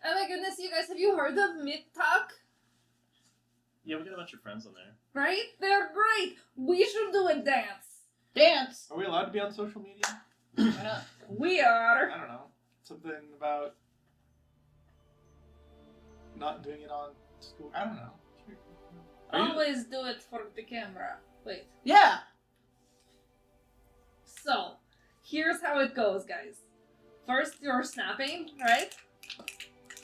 Oh my goodness, you guys, have you heard of Myth Talk? Yeah, we got a bunch of friends on there. Right? They're great. We should do a dance. Dance! Are we allowed to be on social media? Why not? We are. I don't know. Something about not doing it on school. I don't know. Always do it for the camera. Wait. Yeah! So, here's how it goes, guys. First, you're snapping, right?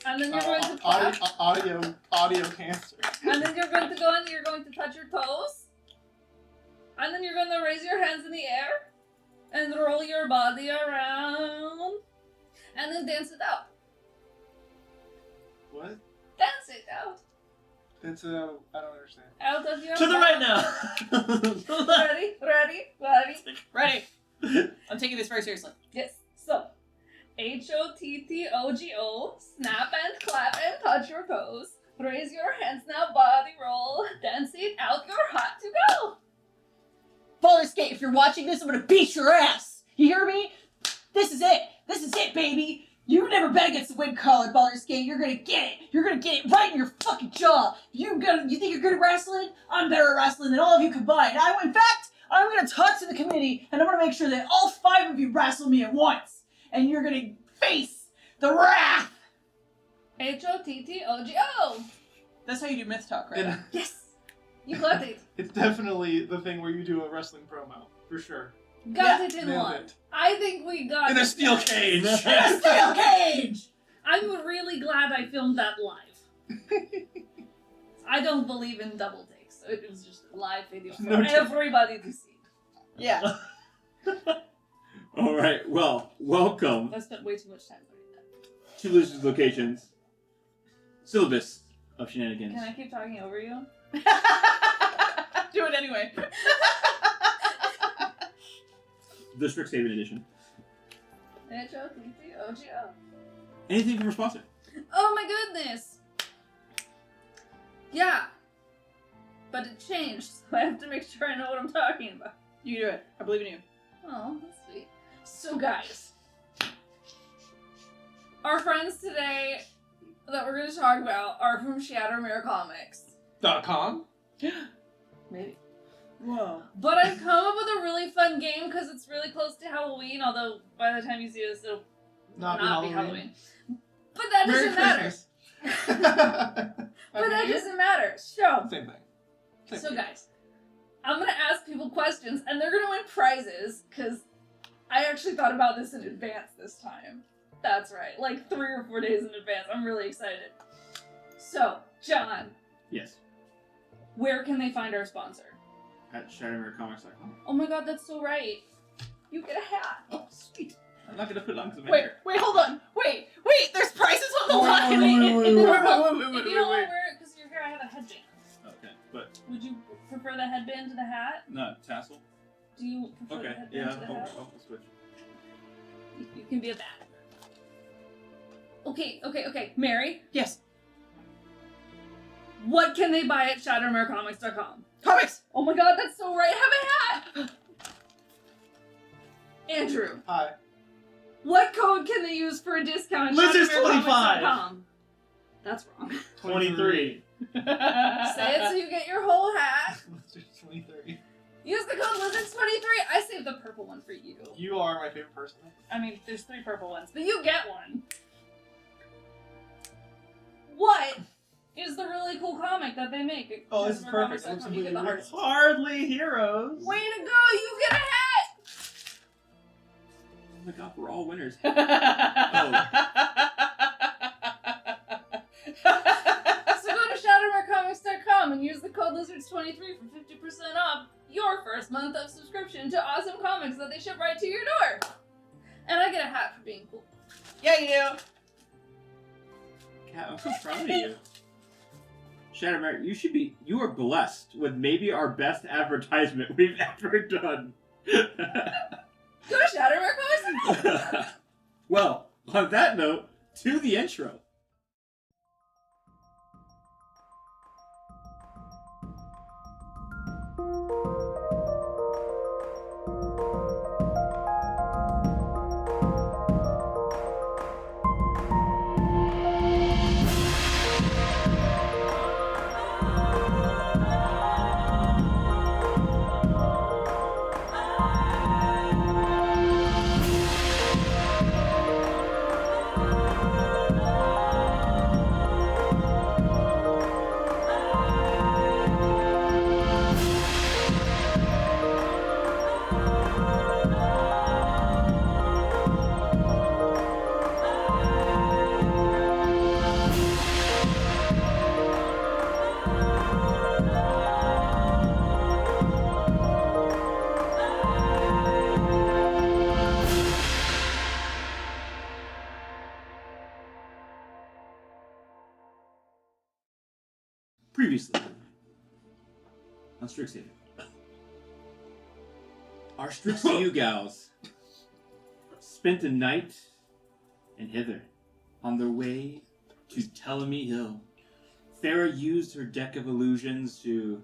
And then you're going to clap. Audio cancer. And then you're going to go and you're going to touch your toes. And then you're going to raise your hands in the air. And roll your body around. And then dance it out. What? Dance it out. That's I don't understand. Out of your To the mouth. right now! Ready? I'm taking this very seriously. Yes. So, HOTTOGO, snap and clap and touch your toes. Raise your hands now, body roll. Dance it out, you're hot to go. Baldur's Gate, if you're watching this, I'm gonna beat your ass! You hear me? This is it! This is it, baby! You never bet against the wind collar, Baldur's Gate. You're gonna get it! You're gonna get it right in your fucking jaw! You think you're good at wrestling? I'm better at wrestling than all of you combined. In fact, I'm gonna talk to the committee, and I'm gonna make sure that all 5 of you wrestle me at once! And you're gonna face the wrath! HOTTOGO. That's how you do myth talk, right? Yes. You got it. It's definitely the thing where you do a wrestling promo, for sure. Got it in nailed one. it. I think we got In it. a steel cage! In a steel cage! I'm really glad I filmed that live. I don't believe in double takes, so it was just a live video for No take. everybody to see. Yeah. Alright, well, welcome I spent way too much time doing that. to Lizard's Locations. Syllabus of Shenanigans. Can I keep talking over you? Do it anyway. The Strixhaven edition. HOTTOGO. Anything from our sponsor? Oh my goodness! Yeah. But it changed, so I have to make sure I know what I'm talking about. You do it. I believe in you. Oh, that's sweet. So guys, our friends today that we're going to talk about are from Shadowmere Comics. .com? Maybe. Whoa. But I've come up with a really fun game because it's really close to Halloween, although by the time you see this, it'll not be Halloween. But that Merry doesn't matter. Christmas. But that doesn't matter. So, Same thing. Same so thing. guys, I'm going to ask people questions, and they're going to win prizes, because I actually thought about this in advance this time. That's right, like 3 or 4 days in advance. I'm really excited. So, John, Yes. where can they find our sponsor? At ShadowmareComics.com. Oh my god, that's so right. You get a hat. Oh, sweet. I'm not going to put it on because I'm Wait, hold on. Wait, there's prizes on the Wait, line. wait, If you don't want wait, to wear it because your hair, I have a headband. Okay, but Would you prefer the headband to the hat? not tassel. Do you prefer the Okay, headband yeah, to the hat? I'll switch. You can be a bat. Okay. Mary, Yes. what can they buy at ShadowmareComics.com? Comics! Oh my god, that's so right. I have a hat! Andrew, Hi. what code can they use for a discount at Lizard's ShadowmareComics.com? That's wrong. 23. Say it so you get your whole hat. 23. Use the code Lizards23. I saved the purple one for you. You are my favorite person. I mean, there's 3 purple ones, but you get one. What is the really cool comic that they make? at Oh, this is perfect. ShadowmareComics.com? Looks You get the completely hearts. Hardly heroes. Way to go! You get a hat! Oh my god, we're all winners. So go to ShadowmareComics.com and use the code Lizards23 for 50% off your first month of subscription to awesome comics that they ship right to your door. And I get a hat for being cool. Yeah, you do. Kat, I'm so proud of you. Shadowmare, you are blessed with maybe our best advertisement we've ever done. Go to ShadowmareComics.com. Well, on that note, to the intro. Previously on Strixhaven. Our Strixhaven gals spent a night in Hither on their way to Ptolemy Hill. Faerun used her deck of illusions to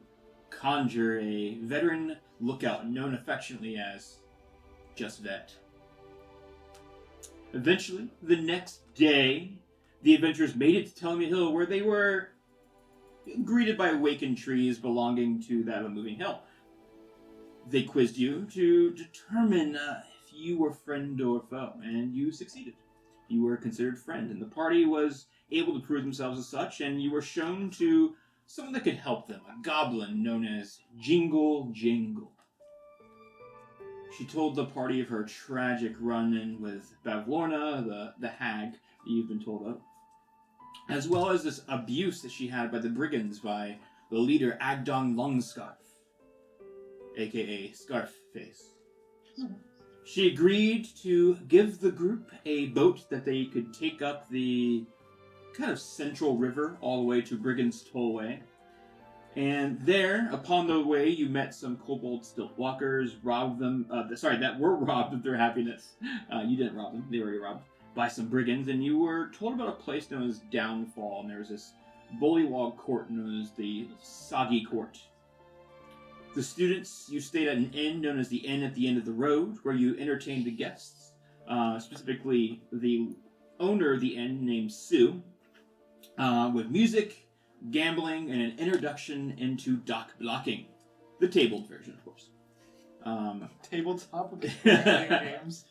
conjure a veteran lookout known affectionately as Just Vet. Eventually, the next day, the adventurers made it to Ptolemy Hill, where they were greeted by awakened trees belonging to that of a moving hill. They quizzed you to determine if you were friend or foe, and you succeeded. You were considered friend, and the party was able to prove themselves as such, and you were shown to someone that could help them, a goblin known as Jingle Jingle. She told the party of her tragic run-in with Bavlorna, the hag that you've been told of, as well as this abuse that she had by the brigands by the leader Agdong Longscarf, aka Scarfface. She agreed to give the group a boat that they could take up the kind of central river all the way to Brigand's Tollway. And there, upon the way, you met some kobold stilt walkers, robbed them, that were robbed of their happiness. You didn't rob them, they were robbed by some brigands, and you were told about a place known as Downfall, and there was this bullywog court known as the Soggy Court. The students, you stayed at an inn known as the Inn at the End of the Road, where you entertained the guests, specifically the owner of the inn named Sue, with music, gambling, and an introduction into dock blocking. The tabled version, of course. Tabletop with games.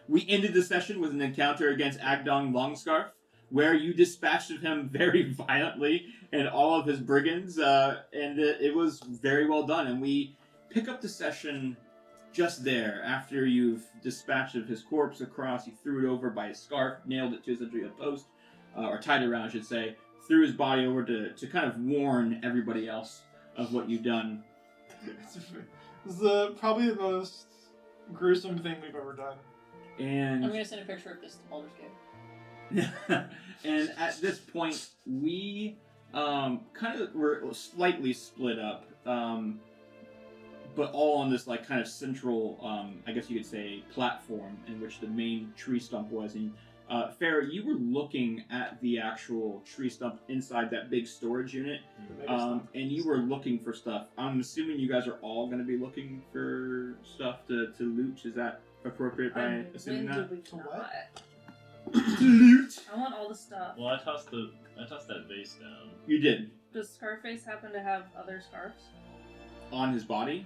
We ended the session with an encounter against Agdong Longscarf, where you dispatched of him very violently and all of his brigands, and it was very well done. And we pick up the session just there. After you've dispatched of his corpse across, you threw it over by his scarf, nailed it to essentially a post, or tied it around, I should say, threw his body over to kind of warn everybody else of what you've done. This is probably the most gruesome thing we've ever done. And I'm gonna send a picture of this to Baldur's Gate. and at this point, we kind of were slightly split up, but all on this like kind of central, I guess you could say, platform in which the main tree stump was. And Faerun, you were looking at the actual tree stump inside that big storage unit, and you were looking for stuff. I'm assuming you guys are all going to be looking for stuff to loot. Is that appropriate by assuming when that? did we not? To loot. I want all the stuff. Well, I tossed that vase down. You did. Does Scarface happen to have other scarves? On his body?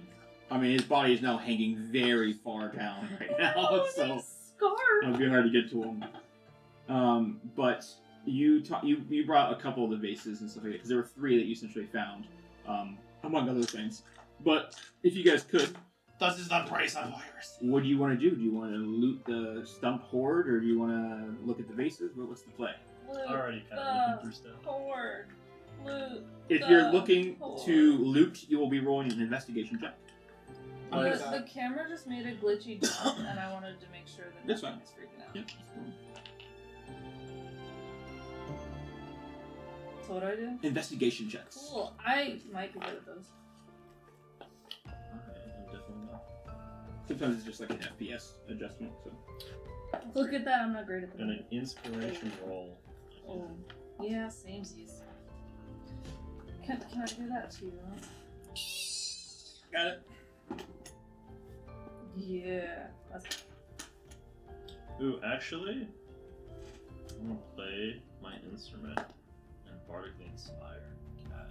I mean, his body is now hanging very far down right now, so Scarf. it'll be hard to get to him. But you brought a couple of the vases and stuff like that, because there were 3 that you essentially found, among other things. But if you guys could, This is the price of virus. what do you want to do? Do you want to loot the stump hoard, or do you want to look at the vases? What's the play? Loot Already kind of the looking through stuff. hoard. Loot. If the you're looking hoard. to loot, you will be rolling an investigation check. I like The that. camera just made a glitchy jump, and I wanted to make sure that That's nothing fine. is freaking out. Yep. So what do I do? Investigation checks. Cool. I might be good at those. I'm definitely not. Sometimes it's just like an FPS adjustment. So Look at that. I'm not great at And them. an inspiration roll. Oh, yeah, samesies. Can I do that too? got it. Yeah. That's Ooh, actually, I'm gonna play my instrument and bardically inspire cat.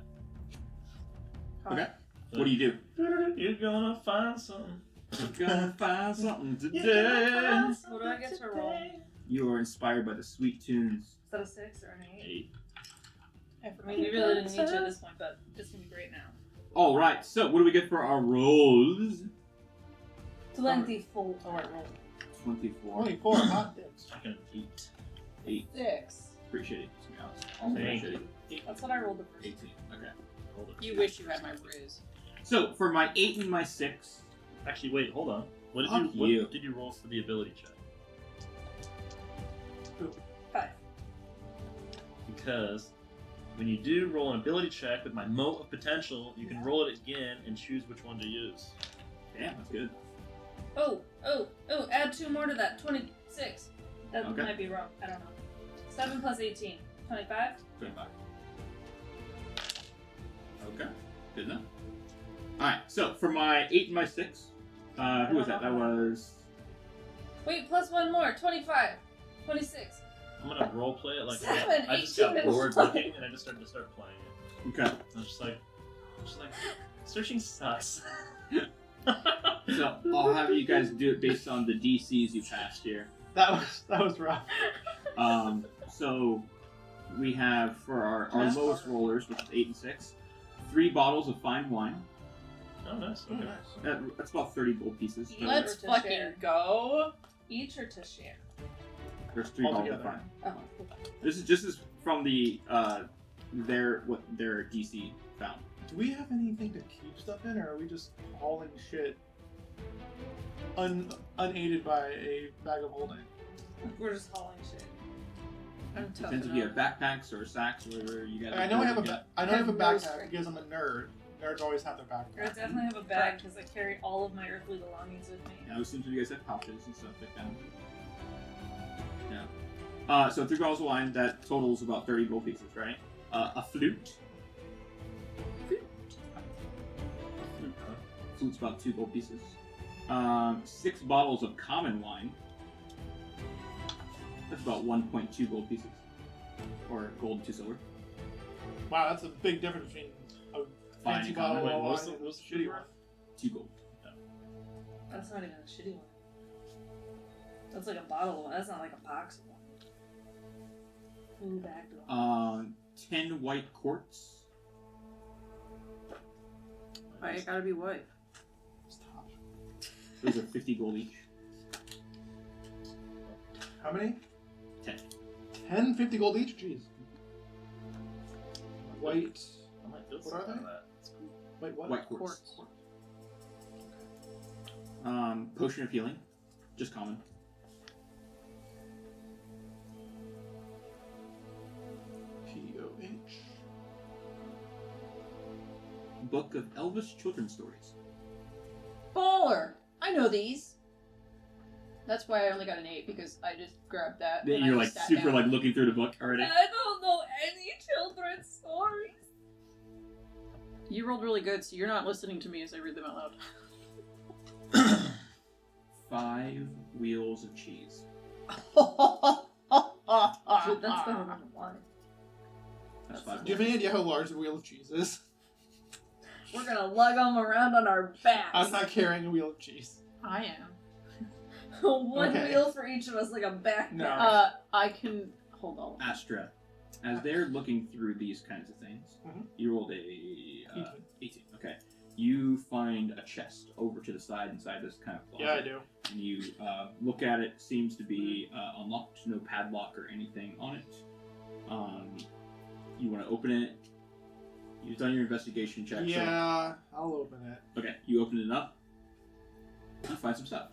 Okay. What do you do? You're gonna find something. Gonna find something You're today. gonna find What do I get to roll? today. You are inspired by the sweet tunes. Is that a 6 or an 8? 8. I mean, we really didn't need to at this point, but it's gonna be great now. All right. So, what do we get for our rolls? 24. Alright, roll. 24. Only 4 hot dips. I can eat. 8. 6. Pretty shitty. To be honest. Thank Pretty you. shitty. That's what I rolled the first 18. Okay. Hold it. You wish you had my ruse. So, for my 8 and my 6, Actually, wait, hold on. What Fuck you. did you roll for the ability check? 5. Because When you do roll an ability check with my Mote of Potential, you can roll it again and choose which one to use. Damn, that's good. Oh, add 2 more to that. 26. That Okay. might be wrong. I don't know. 7 plus 18. 25? 25. Okay, good enough. Alright, so for my 8 and my 6, who was that? That was... Wait, plus 1 more. 25. 26. I'm gonna role play it like 7, I just 18, got and bored 20. looking and I just started to start playing it. Okay. I was just like, searching sucks. So I'll have you guys do it based on the DCs you passed here. That was rough. So we have for our That's lowest hard. rollers, which is 8 and 6, 3 bottles of fine wine. Oh, nice. Okay. That's about 30 gold pieces. Yeah. Let's To fucking share. go. Each or to share? There's 3 bottles of Altogether. fine. Oh. This is from the their DC found. Do we have anything to keep stuff in, or are we just hauling shit unaided by a bag of holding? We're just hauling shit. I'm tough Depends if you have backpacks or sacks, whatever you guys. I know I have a Have no backpack strength. because I'm a nerd. Nerds always have their I backpack. definitely have a bag because I carry all of my earthly belongings with me. Yeah, as soon as you guys have pouches and stuff like that. Yeah. So 3 bottles of wine, that totals about 30 gold pieces, right? A flute. Flute's about 2 gold pieces. 6 bottles of common wine. That's about 1.2 gold pieces. Or gold and 2 silver. Wow, that's a big difference between a Fine fancy and bottle common. of Wait, wine what's the- and a what's the shitty worth? one. 2 gold. That's not even a shitty one. That's like a bottle of wine. That's not like a box of wine. Ooh, back to one. 10 white quartz. I gotta be white. Stop. Those are 50 gold each. How many? 10. 10, 50 gold each? Jeez. White. I might build What are something they? out of that. It's cool. Wait, what? White quartz. Quartz. Potion of healing. Just common. POH. Book of Elvish children's stories. Baller. I know these. That's why I only got an 8 because I just grabbed that. and I You're just like sat super down. like looking through the book already. I don't know any children's stories. You rolled really good, so you're not listening to me as I read them out loud. 5 wheels of cheese. Dude, that's better than wine. That's 5 Do you have any idea how large the wheel of cheese is? We're gonna lug them around on our backs. I'm not carrying a wheel of cheese. I am. One Okay. wheel for each of us, like a backpack. No. I can hold on. Astra. As they're looking through these kinds of things, Mhm. you rolled a 18. Okay. You find a chest over to the side inside this kind of closet. Yeah, I do. And you look at it. Seems to be unlocked. No padlock or anything on it. You want to open it. You've done your investigation check. Yeah, I'll open it. So, okay. You open it up. You find some stuff.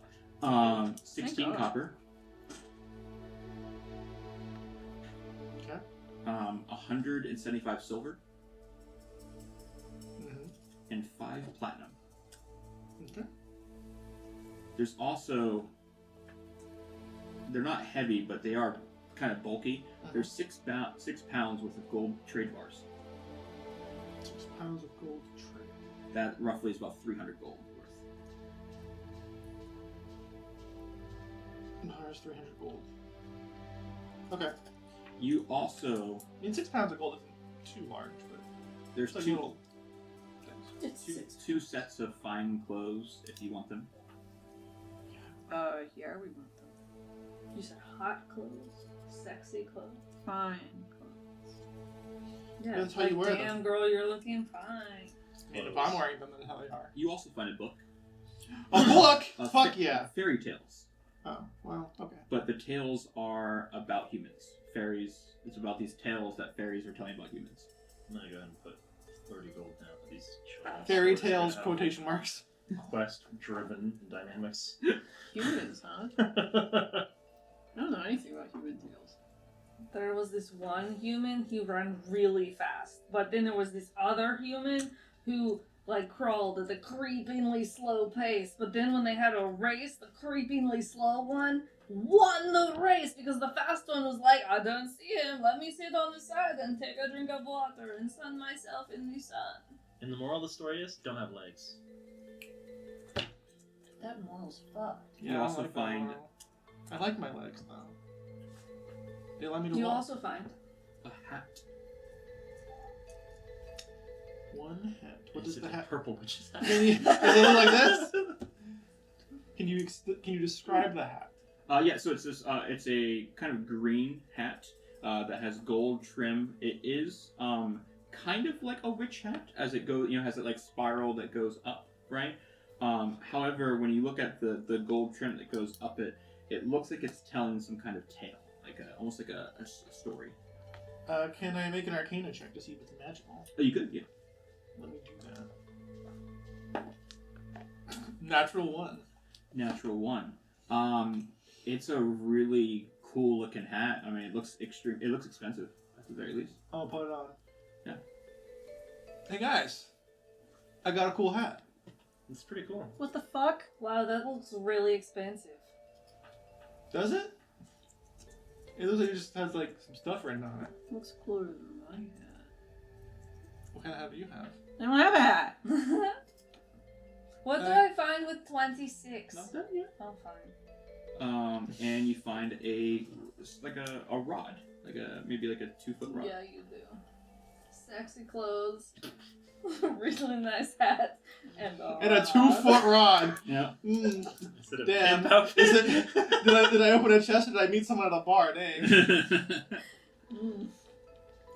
16 God. copper. Okay. 175 silver. Mm-hmm. And 5 platinum. Okay. There's also, they're not heavy, but they are kind of bulky. There's 6 pounds worth of gold trade bars. 6 pounds of gold trade. That roughly is about 300 gold worth. There's 300 gold. Okay. You also, I mean, 6 pounds of gold isn't too large, but there's it's like two, little things. It's two, 6. two sets of fine clothes if you want them. Yeah, we want them. You said hot clothes, sexy clothes. Fine clothes. Yeah, That's how like, you wear them. damn girl, you're looking fine. And if I'm wearing them, then how they are. You also find a book. A book! of Fuck yeah! Fairy tales. Oh, well, okay. But the tales are about humans. Fairies, it's about these tales that fairies are telling about humans. I'm gonna go ahead and put 30 gold down for these children's Fairy stories tales, that have quotation marks. Quest-driven dynamics. Humans, huh? I don't know anything about human tales. there was this one human who ran really fast, but then there was this other human who like crawled at a creepingly slow pace. But then when they had a race, the creepingly slow one won the race because the fast one was like, I don't see him. Let me sit on the side and take a drink of water and sun myself in the sun. And the moral of the story is, don't have legs. That moral's fucked. You I also like that find- moral. I like my legs though. They let me to You walk. also find A hat. One hat. What does Is the it a hat? purple witch's hat? Does it look like this? Can you describe the hat? Yeah, so it's this. It's a kind of green hat that has gold trim. It is kind of like a witch hat, as it goes. You know, has that like spiral that goes up, right? However, when you look at the gold trim that goes up it, it looks like it's telling some kind of tale, like almost like a story. Can I make an Arcana check to see if it's magical? Oh, you could, yeah. Let me do that. Natural 1. Natural 1. It's a really cool looking hat. I mean, it looks extreme. It looks expensive at the very least. I'll put it on. Yeah. Hey guys, I got a cool hat. It's pretty cool. What the fuck? wow, that looks really expensive. Does it? It looks like it just has like some stuff written on it. Looks cooler than my hat. What kind of hat do you have? I don't have a hat. What do I find with 26? Not that yet. Oh, fine. And you find a rod, maybe like a 2-foot rod. Yeah, you do. Sexy clothes, really nice hat, and And a 2-foot rod. Yeah. Mm. Is it a Damn. pimp outfit? Is it? Did I open a chest or did I meet someone at a bar? Dang. Mm.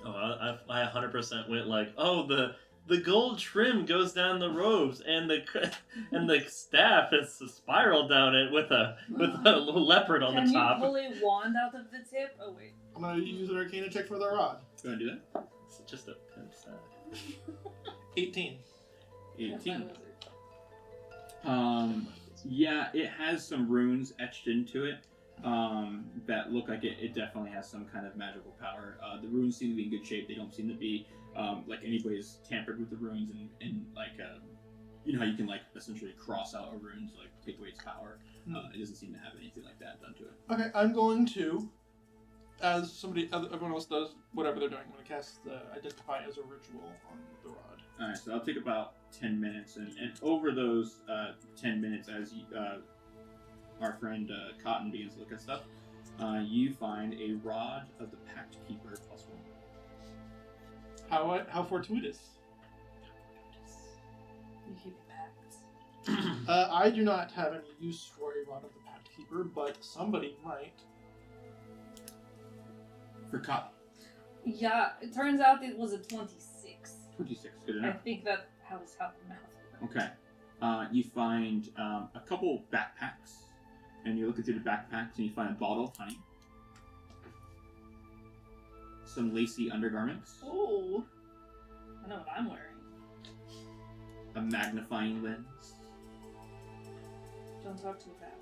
Oh, I 100% went like, oh, the gold trim goes down the robes, and the staff is a spiral down it with a little leopard on Can the top. you pull a wand out of the tip? Oh wait. I'm gonna use an Arcana check for the rod. You want to do that? It's just a pimp staff. 18. 18. Yeah, it has some runes etched into it that look like it definitely has some kind of magical power. The runes seem to be in good shape. They don't seem to be like anybody's tampered with the runes and like you know how you can like essentially cross out a rune to like take away its power. It doesn't seem to have anything like that done to it. Okay, I'm going to, as everyone else does, whatever they're doing, I'm going to cast Identify as a Ritual on the rod. Alright, so that'll take about 10 minutes, and over those 10 minutes, as our friend Cotton begins to look at stuff, you find a rod of the Pact Keeper +1. How fortuitous. You keep pacts. I do not have any use for a rod of the Pact Keeper, but somebody might. For Cotton. Yeah, it turns out it was a 26. 26, good I enough. think that was how the math worked. Okay. You find a couple backpacks, and you're looking through the backpacks, and you find a bottle of honey, some lacy undergarments, Ooh. I know what I'm wearing. a magnifying lens, Don't talk too fast.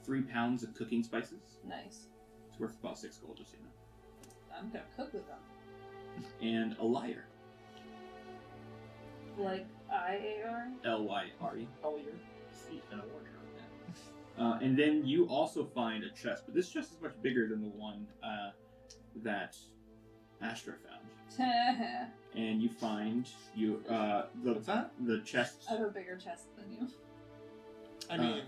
3 pounds of cooking spices. Nice. It's worth about 6 gold, just so you know. I'm gonna cook with them. And a lyre. Like IAR? Lyre. Earlier. See, and a wardrobe. And then you also find a chest, but this chest is much bigger than the one that Astra found. And you find What's that? the chest. I have a bigger chest than you. I mean,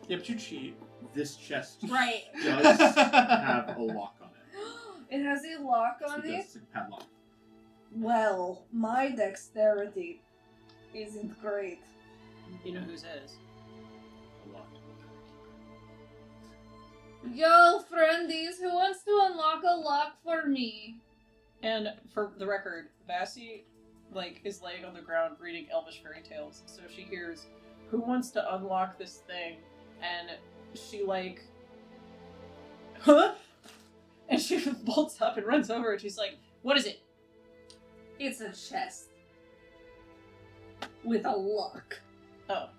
yeah, but you cheat. This chest Right. does have a lock on it. It has a lock So on it does, it? it's like a padlock. Well, my dexterity isn't great. You know whose is. A lock. Yo, friendies, who wants to unlock a lock for me? And for the record, Vassie, is laying on the ground reading Elvish fairy tales, so she hears, "Who wants to unlock this thing?" And she huh? And she bolts up and runs over, and she's like, "What is it?" It's a chest. With a lock. Oh.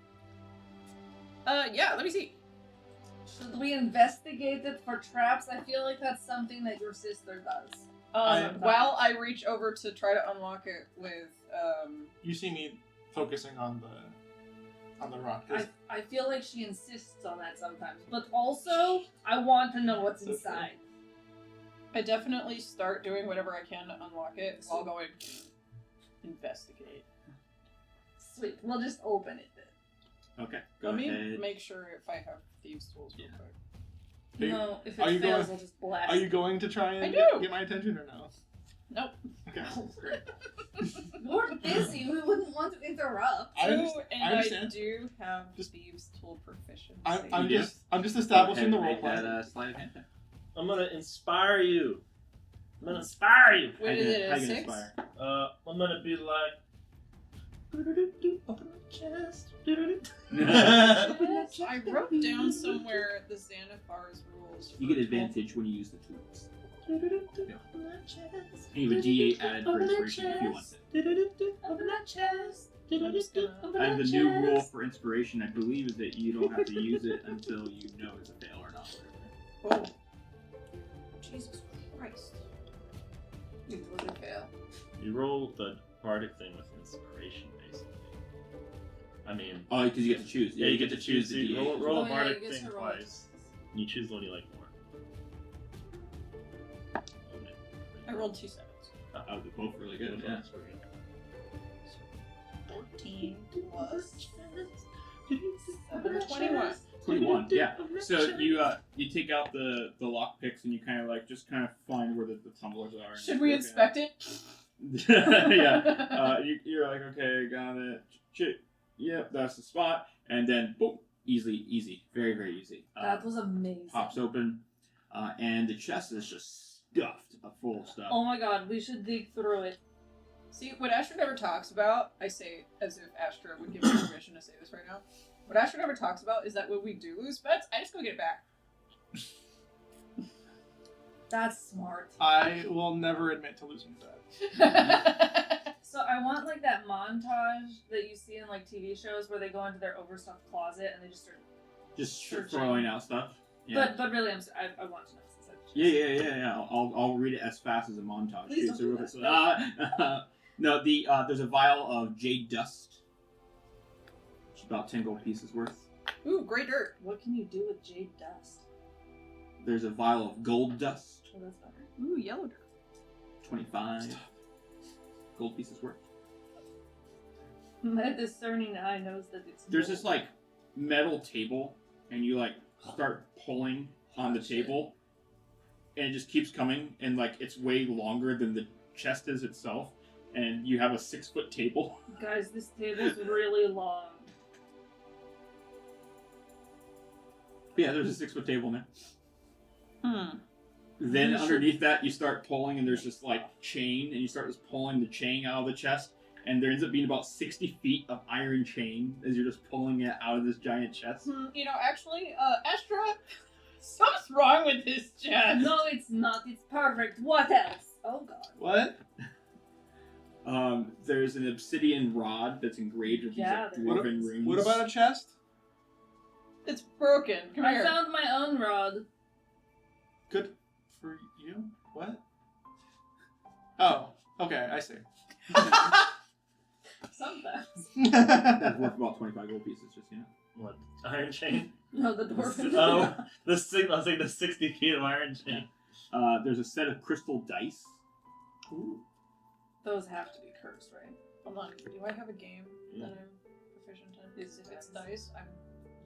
Yeah, let me see. Should we investigate it for traps? I feel like that's something that your sister does. While I reach over to try to unlock it with, You see me focusing on the rock. 'Cause I feel like she insists on that sometimes. But also, I want to know what's It's okay. inside. I definitely start doing whatever I can to unlock it while going investigate. Sweet. We'll just open it then. Okay, go Let me ahead. make sure if I have thieves' tools real Yeah. quick. Are you- No, if are it you fails, going- I'll just blast Are you going to try and I do. get my attention or no? Nope. Okay, great. We're busy. We wouldn't want to interrupt. I Two, understand. and I understand. do have Just- thieves' tool proficiency. I'm You do? just establishing the Go role ahead and play. make that sleight of hand. I'm gonna inspire you. I'm gonna inspire you. Wait, is it How a you gonna 6? inspire? I'm gonna be like. Open my chest. I wrote down somewhere the Xanathar's rules. You get advantage when you use the tools. Open my chest. And you have a D8 added for inspiration if you want it. Open that chest. I'm just gonna- And the new rule for inspiration, I believe, is that you don't have to use it until you know it's a fail or not. Oh. Jesus Christ. It was a fail. You roll the bardic thing with inspiration, basically. I mean, Oh, because you get to choose. yeah, you get to choose the the D8. roll Oh, a yeah, bardic you get thing to roll it. twice. You choose the one you like more. I rolled 2 7s. Oh, they're both really good. Yeah. 14 plus 21. 21. Yeah. So you take out the lock picks and you kind of find where the tumblers are. and Should you we go, inspect it? okay. Yeah. You're like, okay, got it. Yep, that's the spot. And then boom, easy, very very easy. That was amazing. Pops open, and the chest is just stuffed full of stuff. Oh my god, we should dig through it. See, what Astra never talks about, I say as if Astra would give me permission to say this right now. What Astra never talks about is that when we do lose pets, I just go get it back. That's smart. I will never admit to losing that. So I want like that montage that you see in like TV shows where they go into their overstuffed closet and they just start. Just searching. throwing out stuff. Yeah. But really, I want to know. Since I just- Yeah. I'll read it as fast as a montage. Please too. don't So, do that. no, there's a vial of jade dust. It's about 10 gold pieces worth. Ooh, great dirt. What can you do with jade dust? There's a vial of gold dust. Oh, that's better. Ooh, yellow dirt. 25 gold pieces worth. My discerning eye knows that it's. There's gold. this like metal table, and you like start pulling on the table, and it just keeps coming, and like it's way longer than the chest is itself, and you have a 6-foot table. Guys, this table's really long. Yeah, there's a 6-foot table now. Hmm. Then You should- underneath that, you start pulling, and there's just like chain, and you start just pulling the chain out of the chest, and there ends up being about 60 feet of iron chain as you're just pulling it out of this giant chest. You know, actually, Astra, something's wrong with this chest. No, it's not. It's perfect. What else? Oh god. What? There's an obsidian rod that's engraved with Yeah, these there like, dwarven runes. What about a chest? It's broken. Come I here. found my own rod. Good for you. What? Oh, okay, I see. Sometimes. That's worth about 25 gold pieces, just you know. What? Iron chain? No, the dwarf. Oh, I was saying the 60 feet of iron chain. There's a set of crystal dice. Ooh. Those have to be cursed, right? Hold on. Do I have a game Yeah. that I'm proficient in? Is if it's dice, I'm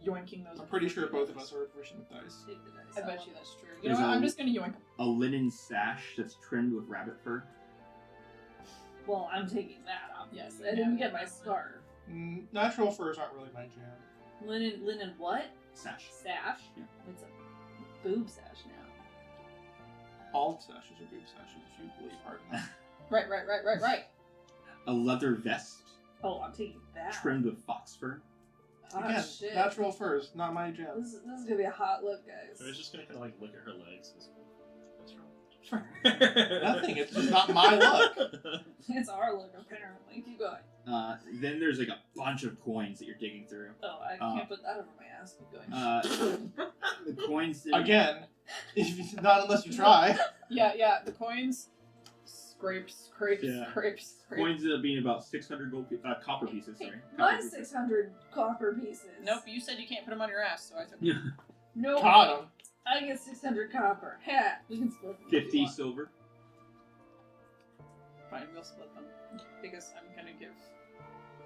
yoinking those. I'm pretty sure both of us are proficient with dice. Take the dice. I bet want you that's true. You There's know what? a- I'm just gonna yoink them. A linen sash that's trimmed with rabbit fur. Well, I'm taking that, obviously. Yeah, I didn't yeah. get my scarf. Natural furs aren't really my jam. Linen what? Sash. Sash? Yeah. It's a boob sash now. All sashes are boob sashes if you believe hard enough. Right. A leather vest Oh, I'm taking that. trimmed with fox fur. Hot Again, shit. natural furs, not my jam. This is gonna be a hot look, guys. I was just gonna kind of like look at her legs. What's wrong? Nothing, it's just not my look. It's our look, apparently. Keep going. Then there's like a bunch of coins that you're digging through. Oh, I can't put that over my ass. Keep going. The coins Again, not unless you try. Yeah, the coins. Scrapes. Yeah. Coins end up being about 600 copper pieces. Sorry. Mine's 600 copper pieces. Nope, you said you can't put them on your ass, so I took Yeah. Nope. Got 'em. I get 600 copper. Ha! We can split them. if you 50 want. silver. Fine, we'll split them. Because I'm gonna give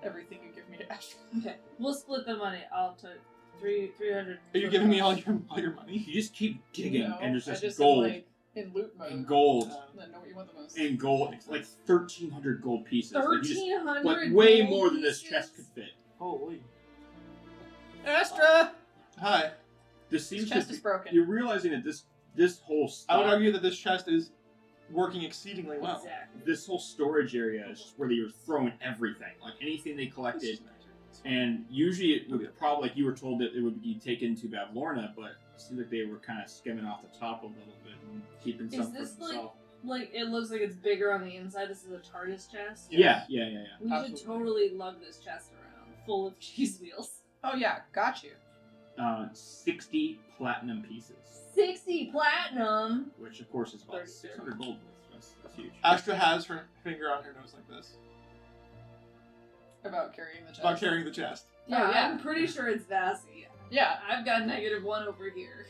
everything you give me to Astra. Okay, we'll split the money. I'll take 300. Are you giving me all your money? You just keep digging, No, and there's I just just gold am, like, in loot mode. and gold I know what you want the most. and gold. It's like 1,300 gold pieces. Like, you just- 1,300. like way gold more than this pieces? chest could fit. Holy. Astra! Hi. This This seems chest to is broken. you're realizing that this whole I would stock, argue that this chest is working exceedingly well. Exactly. this whole storage area is just where they were throwing everything, like anything they collected. And usually it would probably, like you were told, that it would be taken to Bavlorna, but it seems like they were kind of skimming off the top a little bit and keeping Is some for this, themselves. Like, it looks like it's bigger on the inside. This is a TARDIS chest. Yeah. We should Absolutely. totally lug this chest around, full of cheese wheels. Oh yeah, got you. 60 platinum pieces, 60 platinum. which of course is about 30. 600 gold. That's huge. Astra has her finger on her nose like this. About carrying the chest. About carrying the chest. Yeah, Oh, yeah. I'm pretty sure it's Vassy. Yeah, I've got -1 over here.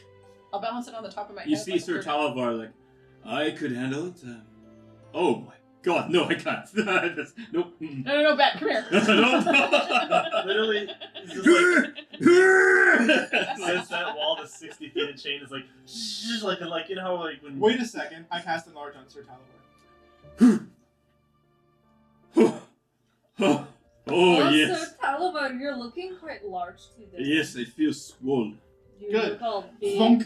I'll balance it on the top of my head. You see like Sir a- Talavar like, I could handle it. Oh my god, no, I can't. That's, nope. Mm. No, Bat, come here. No. Literally, it's just like since that wall to 60 feet of chain is like, shh, like you know how like when Wait a second. I cast enlarge on Sir Talavar. Oh Also, yes. Talavar, you're looking quite large today. Yes, I feel swole. You Good. look all big. Thunk.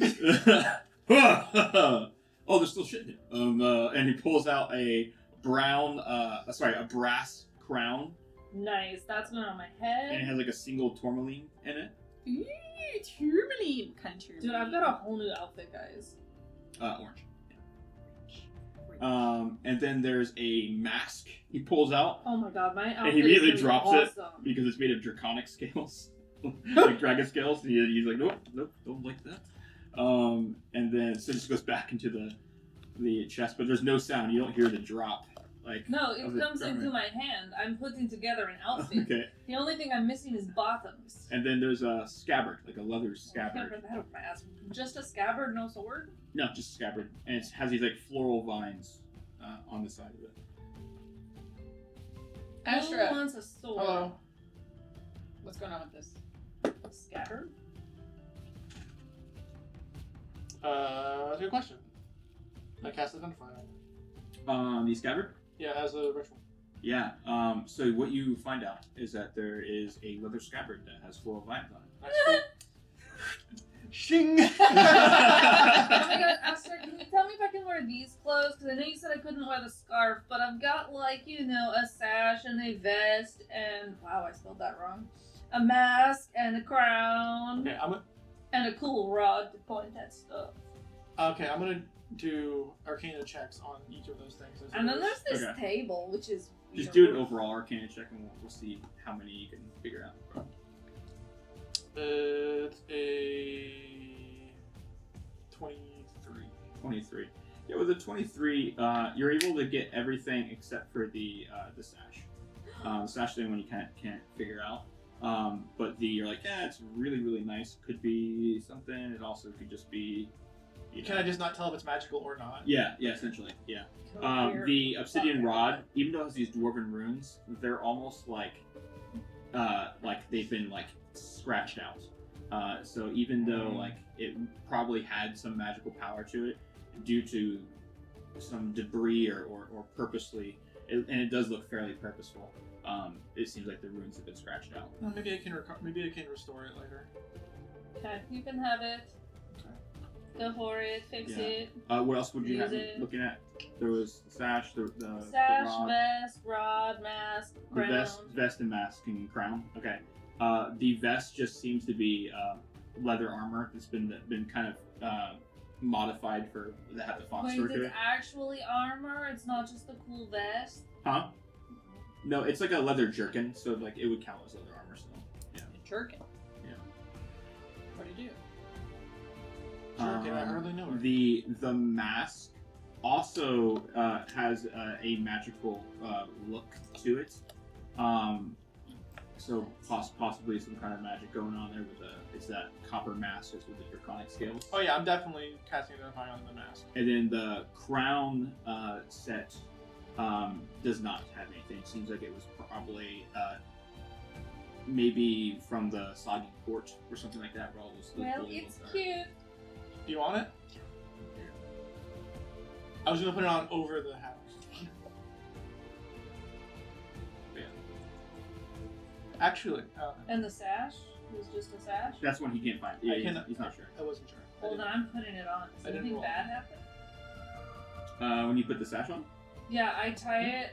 Oh, there's still shit in it. And he pulls out a brown, a brass crown, Nice. That's going on my and it head. has like a single tourmaline in it. Ooh, tourmaline. Kind of tourmaline. Dude, I've got a whole new outfit, guys. Orange. And then there's a mask he pulls out Oh my god, my outfit and he immediately is drops awesome. it because it's made of draconic scales, like dragon scales. And he's like, nope, don't like that. And then so it just goes back into the chest, but there's no sound. You don't hear the drop. Like No, it of the comes into garment. my hand. I'm putting together an outfit. Okay. The only thing I'm missing is bottoms. And then there's a scabbard, like a leather I can't scabbard. put that over my ass. Just a scabbard, no sword? No, just a scabbard, and it has these like floral vines on the side of it. Astra. Who wants a sword? Hello. What's going on with this? Scabbard? That's a good question. I cast Identify. The scabbard. Yeah, as a ritual. Yeah. So what you find out is that there is a leather scabbard that has floral vines on it. That's cool. Shing! Oh my god, Astra, can you tell me if I can wear these clothes? Because I know you said I couldn't wear the scarf, but I've got, like, you know, a sash and a vest and... Wow, I spelled that wrong. A mask and a crown Okay, and a cool rod to point at stuff. I'm gonna do Arcana checks on each of those things. And then there's this Okay. table, which is Just weird. do an overall Arcana check, and we'll see how many you can figure out. It's a 23. 23. Yeah, with a 23, you're able to get everything except for the sash. The sash is the one you can't figure out. But you're like, yeah, it's really, really nice. Could be something. It also could just be. Can I just not tell if it's magical or not? Yeah, essentially, yeah. Weird. The obsidian rod, even though it has these dwarven runes, they're almost like they've been like scratched out. So even though like it probably had some magical power to it, due to some debris or purposely, and it does look fairly purposeful. It seems like the runes have been scratched out. Well, maybe I can restore it later. Okay, you can have it. Go for it, fix Yeah. it. What else would you Use have it. looking at? There was the sash, the Sash, rod. vest, rod, mask, The crown. vest and mask and crown. Okay. The vest just seems to be leather armor. It's been kind of modified for to have the Wait, phosphor to it's it. actually armor? It's not just a cool vest? Huh? No, it's like a leather jerkin, so like it would count as leather armor still. Yeah. Jerkin. Yeah. What do you do? Jerkin, I hardly know her. The mask also has a magical look to it. So possibly some kind of magic going on there with it's that copper mask with the draconic scales. Oh yeah, I'm definitely casting Identify on the mask. And then the crown set does not have anything. It seems like it was probably maybe from the Soggy Court or something like that. Where all those Well, bully it's ones are. cute. Do you want it? I was gonna put it on over the hat. Yeah. Actually, And the sash was just a sash. That's one he can't find. Yeah, he's not sure. I wasn't sure. Hold on, I'm putting it on. I Does didn't anything roll. bad happen? When you put the sash on? Yeah, I tie it.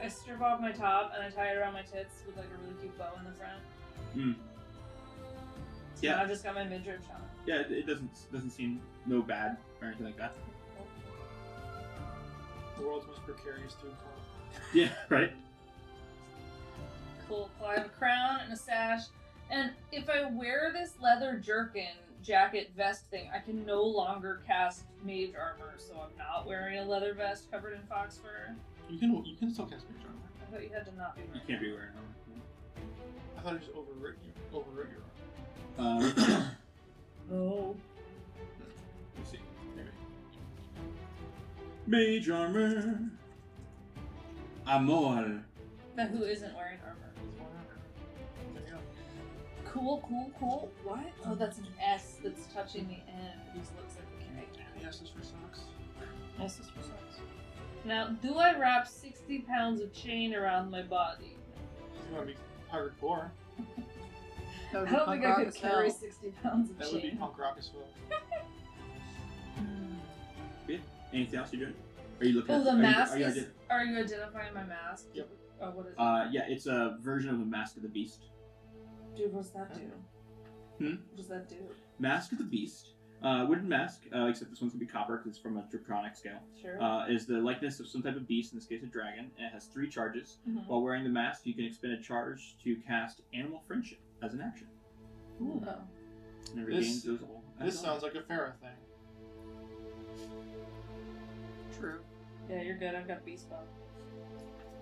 I strip off my top and I tie it around my tits with like a really cute bow in the front. Mm. So Yeah. now I've just got my midriff shot. Yeah, it doesn't seem no bad or anything like that. The world's most precarious tube club. Yeah, right. Cool. So I have a crown and a sash, and if I wear this leather jerkin, jacket, vest thing, I can no longer cast mage armor. So I'm not wearing a leather vest covered in fox fur. You can still cast mage armor. I thought you had to not be You wearing. can't be wearing armor. I thought it just overwrote your armor. Oh. Let's see. Mage armor. Amor. But who isn't wearing armor? There you go. Cool. What? Oh, that's an S that's touching the end. It just looks like a K. Yes, this for socks. S is for socks. Now, do I wrap 60 pounds of chain around my body? You want to be hardcore? I don't think I could carry 60 pounds of That would be chain. punk rock as fuck. Anything else you're doing? Are you looking Oh, at the mask are you is... Are you identifying my mask? Yep. Oh, what is it? yeah, it's a version of the Mask of the Beast. Dude, what's that do? Hmm? What does that do? Mask of the Beast. Wooden mask, except this one's gonna be copper because it's from a draconic scale. Sure. Is the likeness of some type of beast, in this case a dragon, and it has 3 charges. Mhm. While wearing the mask, you can expend a charge to cast Animal Friendship as an action. Oh. And it This- regains those all. This sounds like a Faerun thing. True. Yeah, you're good. I've got beast bone.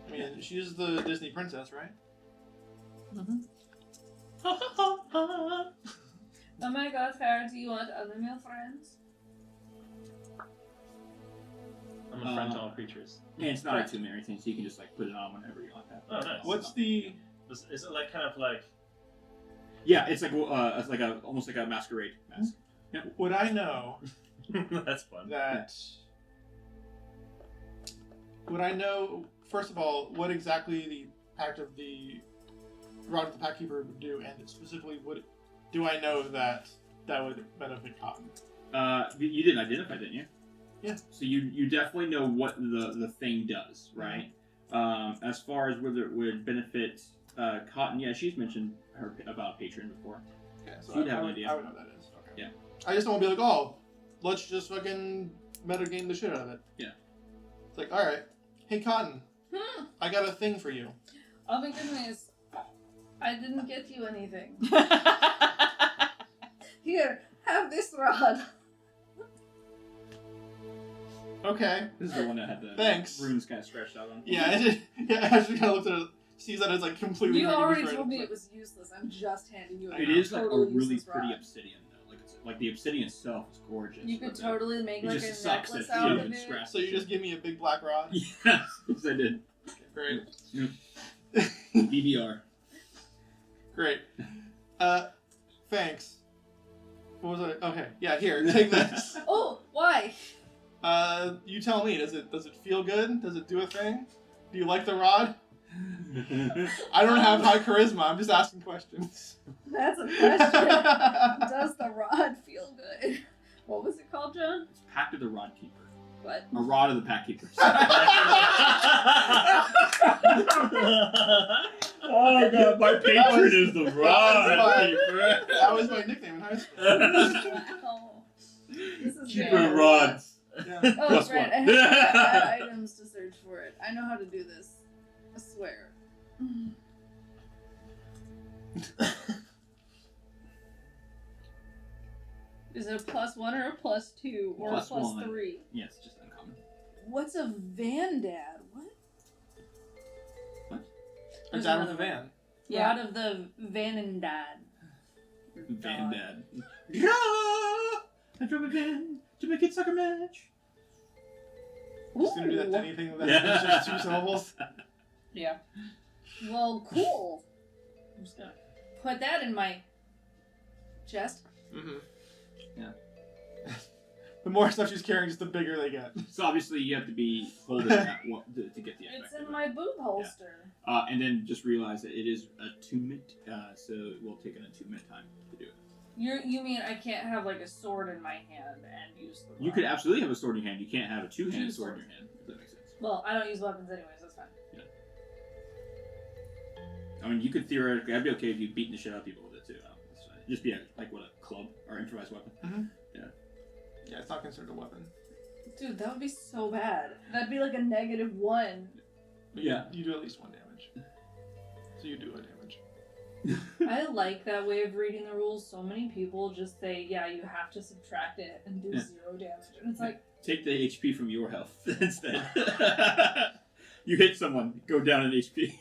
I mean, she's the Disney princess, right? Oh my god, Farah, do you want other male friends? I'm a friend to all creatures. And it's not attuned or anything, so you can just like put it on whenever you want that. Oh, nice. What's the? Is it like kind of like? Yeah, it's like almost like a masquerade mask. Would I know That's fun. that? Would I know first of all what exactly the pact of the Rod of the Pack Keeper would do, and specifically do I know that would benefit Cotton? You didn't identify, didn't you? Yeah. So you definitely know what the thing does, right? As far as whether it would benefit Cotton, yeah, she's mentioned her about Patreon before. Okay, so You'd I have an would- idea. I would know what that is. Okay. Yeah. I just don't want to be like, oh, let's just fucking metagame the shit out of it. Yeah. It's like, all right, hey Cotton, Hmm. I got a thing for you. Oh my goodness. I didn't get you anything. Here, have this rod. Okay. This is the one that had the Thanks. runes kind of scratched out on. Yeah, I did. Yeah, I just kind of looked at it, sees that as like completely. You ready to already shred told me it. it was useless. I'm just handing you a It is like a totally really useless pretty rod. obsidian though. Like it's like the obsidian itself is gorgeous. You could but totally make it like a just sucks necklace that out you of even it. scratch. So you just give me a big black rod. Yeah, yes, I did. Great. BBR. Great. Thanks. What was I? Okay. Yeah. Here, take this. Oh, why? You tell me. Does it feel good? Does it do a thing? Do you like the rod? I don't have high charisma. I'm just asking questions. That's a question. Does the rod feel good? What was it called, John? It's Pact of the Rod Keeper. What? A Rod of the Pack Keepers. Oh my god, my patron is the Rod Keeper. That was my nickname in high school. Oh, this is Keeper bad. rods. Yeah. Oh, Plus right. one. I have items to search for it. I know how to do this. it a +1 or a +2 or Plus a one. +3? Yes, just uncommon. What's a Vandad? What? A There's dad with a another van. Yeah. Rod of the Vanandad. Vandad. Yeah! I drove a van to make it sucker match. Just gonna do that to Ooh. anything that's just 2 syllables. Yeah. Well, cool. I'm just gonna put that in my chest. Mm-hmm. Yeah. The more stuff she's carrying, just the bigger they get. So obviously you have to be holding that one to get the effect. It's in my boob holster. And then just realize that it is attunement, so it will take an attunement time to do it. You mean I can't have like a sword in my hand and use the You rod? could absolutely have a sword in your hand. You can't have a two-handed Two sword in swords. your hand, if that makes sense. Well, I don't use weapons anyways, that's fine. I mean, you could theoretically, I'd be okay if you beating the shit out of people with it too. That's fine. Just be like a club or improvised weapon. Yeah, it's not considered a weapon. Dude, that would be so bad. That'd be like a -1. But Yeah. You do at least 1 damage. So you do a damage. I like that way of reading the rules. So many people just say, yeah, you have to subtract it and do Yeah. 0 damage. And it's like, Take the HP from your health instead. You hit someone, go down in HP.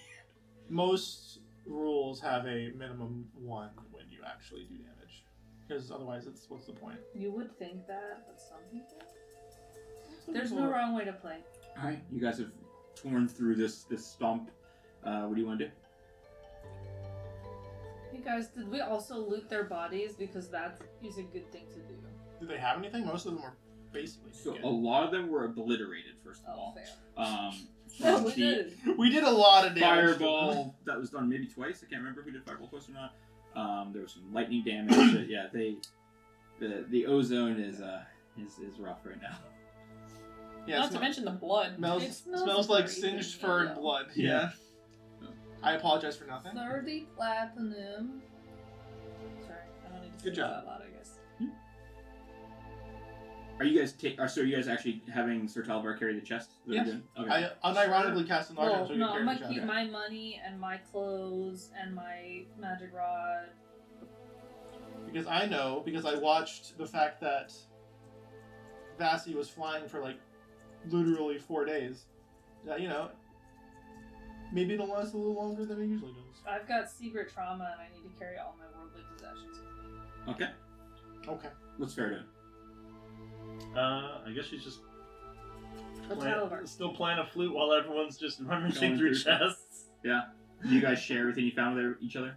Most rules have a minimum 1 when you actually do damage. Because otherwise, what's the point? you would think that, but some people... Some There's people no wrong way to play. Alright, you guys have torn through this stomp. What do you want to do? Hey guys, did we also loot their bodies? Because that is a good thing to do. Do they have anything? Most of them are basically So dead. a lot of them were obliterated, first of Oh, all. fair. From No, we the did. We did a lot of damage. to them. fireball that was done maybe twice. I can't remember if we did fireball twice or not. There was some lightning damage. But yeah, the ozone is rough right now. Yeah, Not to mention the blood. It smells like very singed good, fur and yeah. blood. Yeah. I apologize for nothing. 30 platinum. Sorry, I don't need to Good say job. that out loud, I guess. Are you guys so are you guys actually having Sir Talvar carry the chest? That Yes. you're doing? Okay. I unironically cast an archer Well, so you no, can I'm carry gonna the keep chest. my money and my clothes and my magic rod. Because I know, because I watched the fact that Vasi was flying for like literally 4 days. That, you know, maybe it'll last a little longer than it usually does. I've got secret trauma and I need to carry all my worldly possessions. Okay. Okay. What's fair doing? I guess she's just A Talvar. still playing a flute while everyone's just rummaging Going through through chests. Yeah. Do you guys share everything you found with each other?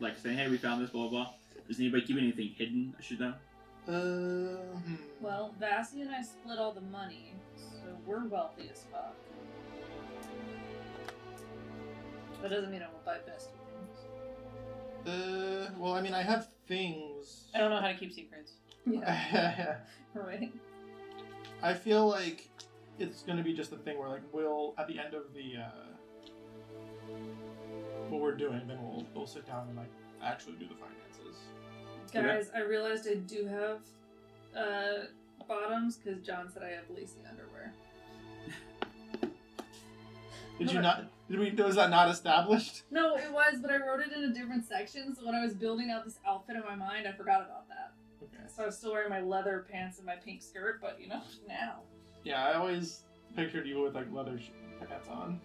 Like saying, hey, we found this, blah blah blah. Does anybody keep anything hidden? I should know. Well, Vasi and I split all the money, so we're wealthy as fuck. That doesn't mean I won't buy best things. Well, I mean, I have things. I don't know how to keep secrets. Yeah, right. I feel like it's gonna be just a thing where, like, we'll at the end of the what we're doing, then we'll sit down and like actually do the finances. Guys, I realized I do have bottoms because John said I have lacy underwear. Did you No, not? Was that not established? No, it was, but I wrote it in a different section, so when I was building out this outfit in my mind, I forgot about that. Okay. So I was still wearing my leather pants and my pink skirt, but you know, now. Yeah, I always pictured you with like leather pants on.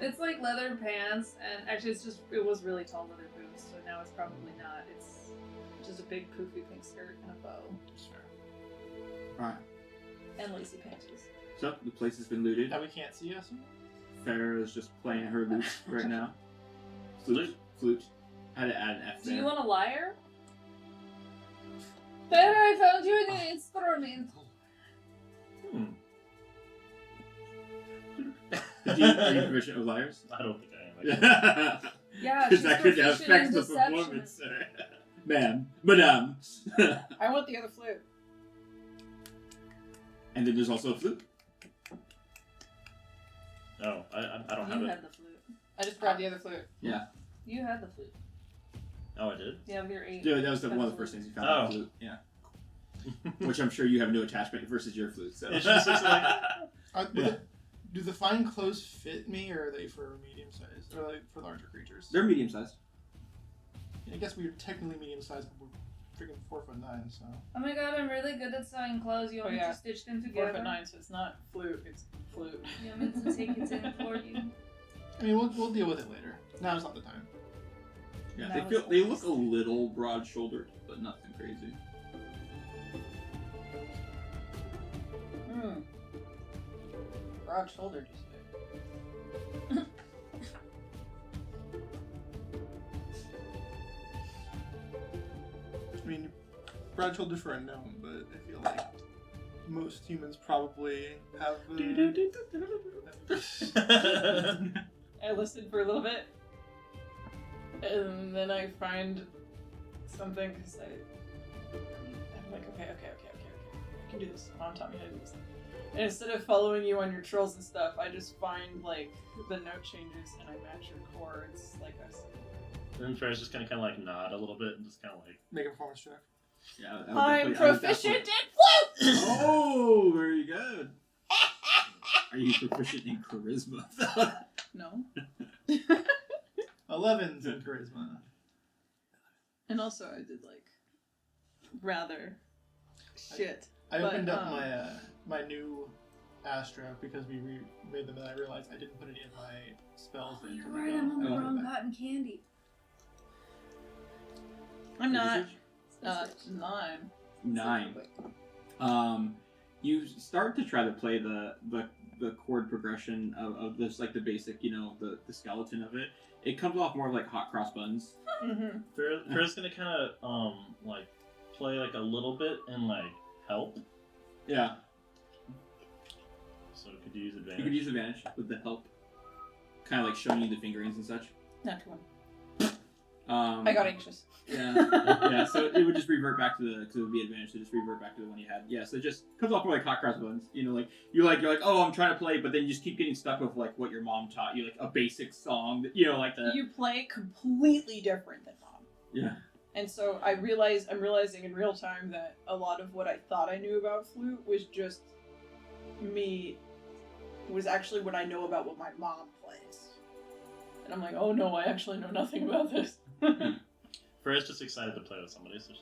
It's like leather pants, and actually it was really tall leather boots, so now it's probably not. It's just a big poofy pink skirt and a bow. That's fair. Alright. And lacy panties. So the place has been looted. Now we can't see us. Farrah is just playing her lute right now. Flute. I had to add an F Do there. you want a lyre? There, I found you a new instrument. Are you proficient with liars? I don't think I am. Yeah, Because she's that could proficient affect in the deception. performance. Ma'am. Madame. I want the other flute. And then there's also a flute. Oh, I don't have You it. had the flute. I just grabbed the other flute. Yeah. You had the flute. Oh, I did? You have your 8. Yeah, that was one of the first things you found. Oh. The flute. Yeah. Which I'm sure you have no attachment versus your flute. So. It's just like Yeah. Do the fine clothes fit me, or are they for medium sized, or like for larger creatures? They're medium sized. I guess we're technically medium sized, but we're freaking 4'9", so. Oh my god, I'm really good at sewing clothes. You want me yeah. to stitch them together? 4'9", so it's not flute, it's flute. You want me to take it in for you? I mean, we'll deal with it later. Now's not the time. Yeah, That they was look a little broad-shouldered, but nothing crazy. Broad shouldered, you say. I mean, broad shoulders for a gnome, but I feel like most humans probably have. I listened for a little bit, and then I find something because I'm like, okay, I can do this. Mom taught me how to do this. And instead of following you on your trolls and stuff, I just find like the note changes and I match your chords like I said. And Ferris just kind of like nod a little bit and just kind of like. Make a performance check. Yeah, I would I'm definitely- I would proficient definitely- in flute. Oh, very good. Are you proficient in charisma? No. 11's in charisma. And also, I did like rather shit. I But, opened up my new Astra because we made them, and I realized I didn't put it in my spells. Oh, into you're the right. go. I'm on the I opened wrong it back. cotton candy. I'm not. Switch. 9. 9. You start to try to play the chord progression of this, like the basic, the skeleton of it. It comes off more like hot cross buns. Mm-hmm. Ferris gonna kind of like play like a little bit and like help. Yeah, So could you use advantage? you could use advantage with the help, kind of like showing you the fingerings and such. Natural one. I I got anxious. Yeah, yeah. So it would just revert back to because it would be advantage to just revert back to the one you had. Yeah, so it just comes off more like hot cross buns. Like you're like, oh, I'm trying to play, but then you just keep getting stuck with like what your mom taught you, like a basic song. Like the You play completely different than mom. yeah. And so I'm realizing in real time that a lot of what I thought I knew about flute was just was actually what I know about what my mom plays. And I'm like, oh no, I actually know nothing about this. Ferris just excited to play with somebody, so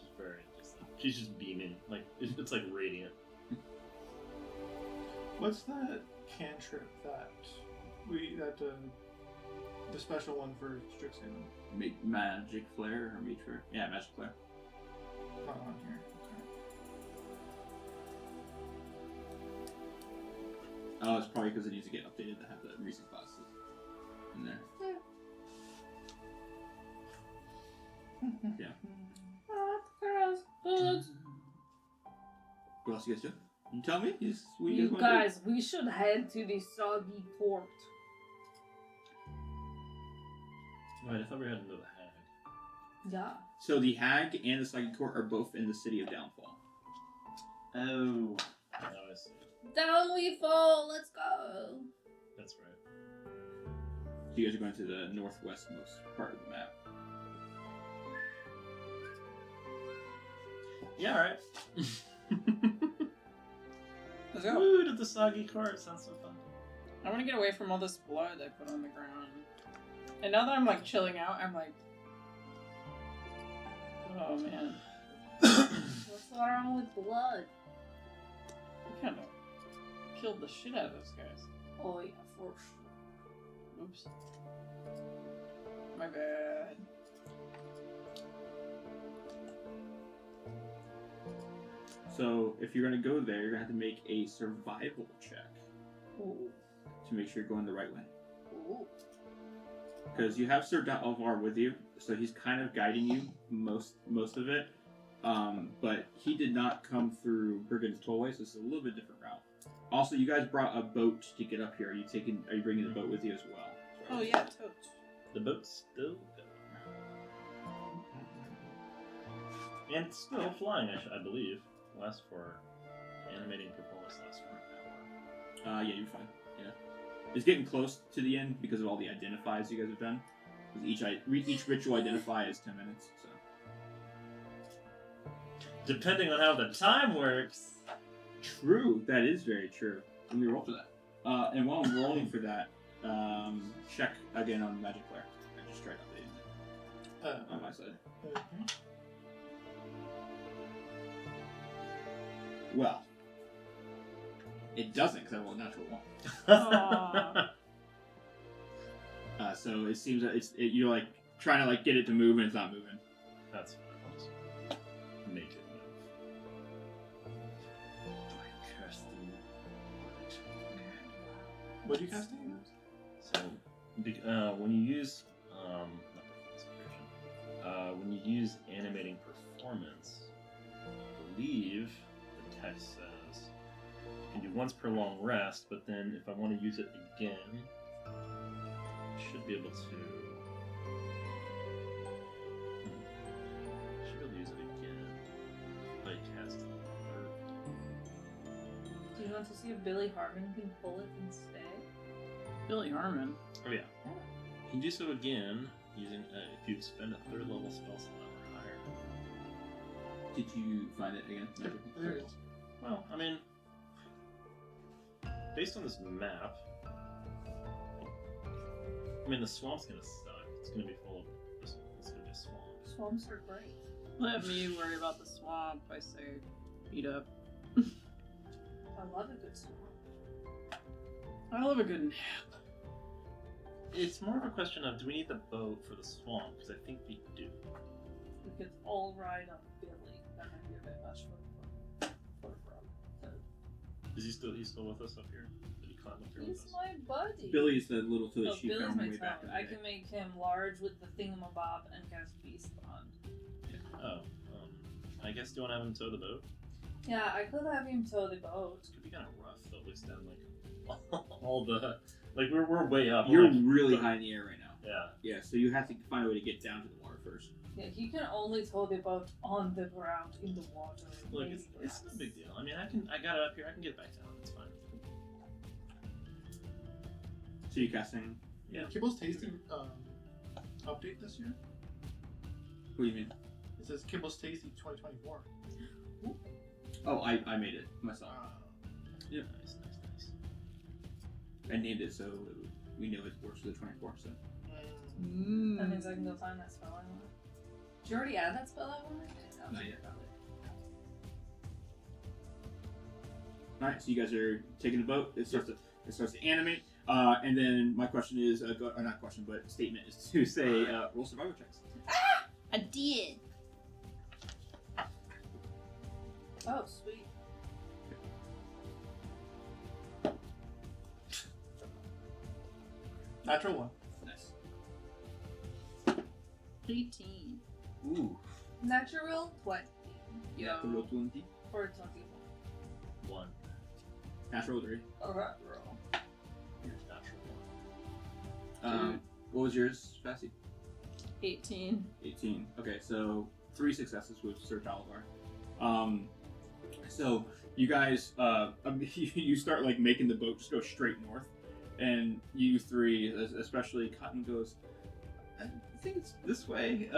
she's just beaming, like it's like radiant. What's that cantrip that the special one for Strixhaven? Magic flare or meteor? Yeah, magic flare. Not on here. Okay. Oh, it's probably because it needs to get updated to have the recent classes in there. Yeah. What else you guys do? You tell me. You guys, we should head to the soggy port. Wait, I thought we were heading to the hag. Yeah. So the hag and the Soggy Court are both in the city of Downfall. Oh, now I see. Down we fall. Let's go. That's right. So you guys are going to the northwestmost part of the map. Yeah, alright. Let's go. Woo, to the soggy court. Sounds so fun. I want to get away from all this blood I put on the ground. And now that I'm like chilling out, I'm like, oh man. What's wrong with blood? We kind of killed the shit out of those guys. Oh yeah, for sure. Oops. My bad. So if you're going to go there, you're going to have to make a survival check Ooh. to make sure you're going the right way. Ooh. Because you have Sir Alvar with you, so he's kind of guiding you most of it. But he did not come through Brigand's Tollway, so it's a little bit different route. Also, you guys brought a boat to get up here. Are you bringing the boat with you as well? Oh yeah, totes. The boat's still going. And it's still flying, I believe. Last for animating performance last for an hour. Yeah, you're fine. Yeah, it's getting close to the end because of all the identifies you guys have done. 'Cause each ritual identify is 10 minutes. So Depending on how the time works. true, that is very true. Let me roll for that. And while I'm rolling for that, check again on Magic Flare. I just tried updating it on my side. Well, it doesn't because I rolled a natural 1. Aw. So it seems that you're like trying to like get it to move and it's not moving. That's fine. I'll just make it move. Curse the What are you casting? So, when you use when you use animating performance, I believe the text says you can do once per long rest, but then if I want to use it again, I should be able to. Should be able to use it again. If I cast it. Do you want to see if Billy Harmon can pull it and stay? Billy Harmon. Oh yeah. You can do so again using if you spend a 3rd level spell slot or higher. Did you find it again? There it is. Well, I mean, based on this map, I mean the swamp's gonna suck. It's gonna be full of it's gonna be a swamp. Swamps are great. Let me worry about the swamp. I say, beat up. I love a good swamp. I love a good nap. It's more of a question of do we need the boat for the swamp? Because I think we do. We could all ride on Billy. That might be a bit much for Is he still with us up here? Did he climb up here with He's us? my buddy. Billy's the little toad Oh, sheep Billy's found my way back in toad. the I day. can make him large with the thingamabob and cast Beast Bond. Oh, I guess do you want to have him tow the boat? Yeah, I could have him tow the boat. This could be kind of rough though. We stand like all the we're way up. You're like, really high in the air right now. Yeah. Yeah, so you have to find a way to get down to the water first. Yeah, he can only tow the boat on the ground in the water. Look, it's no big deal. I mean, I got it up here. I can get back down. It's fine. So you casting? Yeah. Kibble's Tasty update this year? What do you mean? It says Kibble's Tasty 2024. Oh, I made it myself. Yeah. Nice. I named it so we know it works for the 24. So That means I can go find that spell I want. Did you already add that spell I wanted? No, Not yet. All right, so you guys are taking the boat. It starts to animate, and then my question is, not question, but statement is to say roll survival checks. I did. Oh, sweet. Natural 1. Nice. 18. Ooh. Natural 20. Yo. Roll 20. Or 21. 1. Natural 3. Alright, roll. Here's natural 1. What was yours, Fassy? 18. 18. Okay, so 3 successes with Sir Talavar. So you guys, you start like making the boat just go straight north, and you three, especially Cotton, goes, I think it's this way.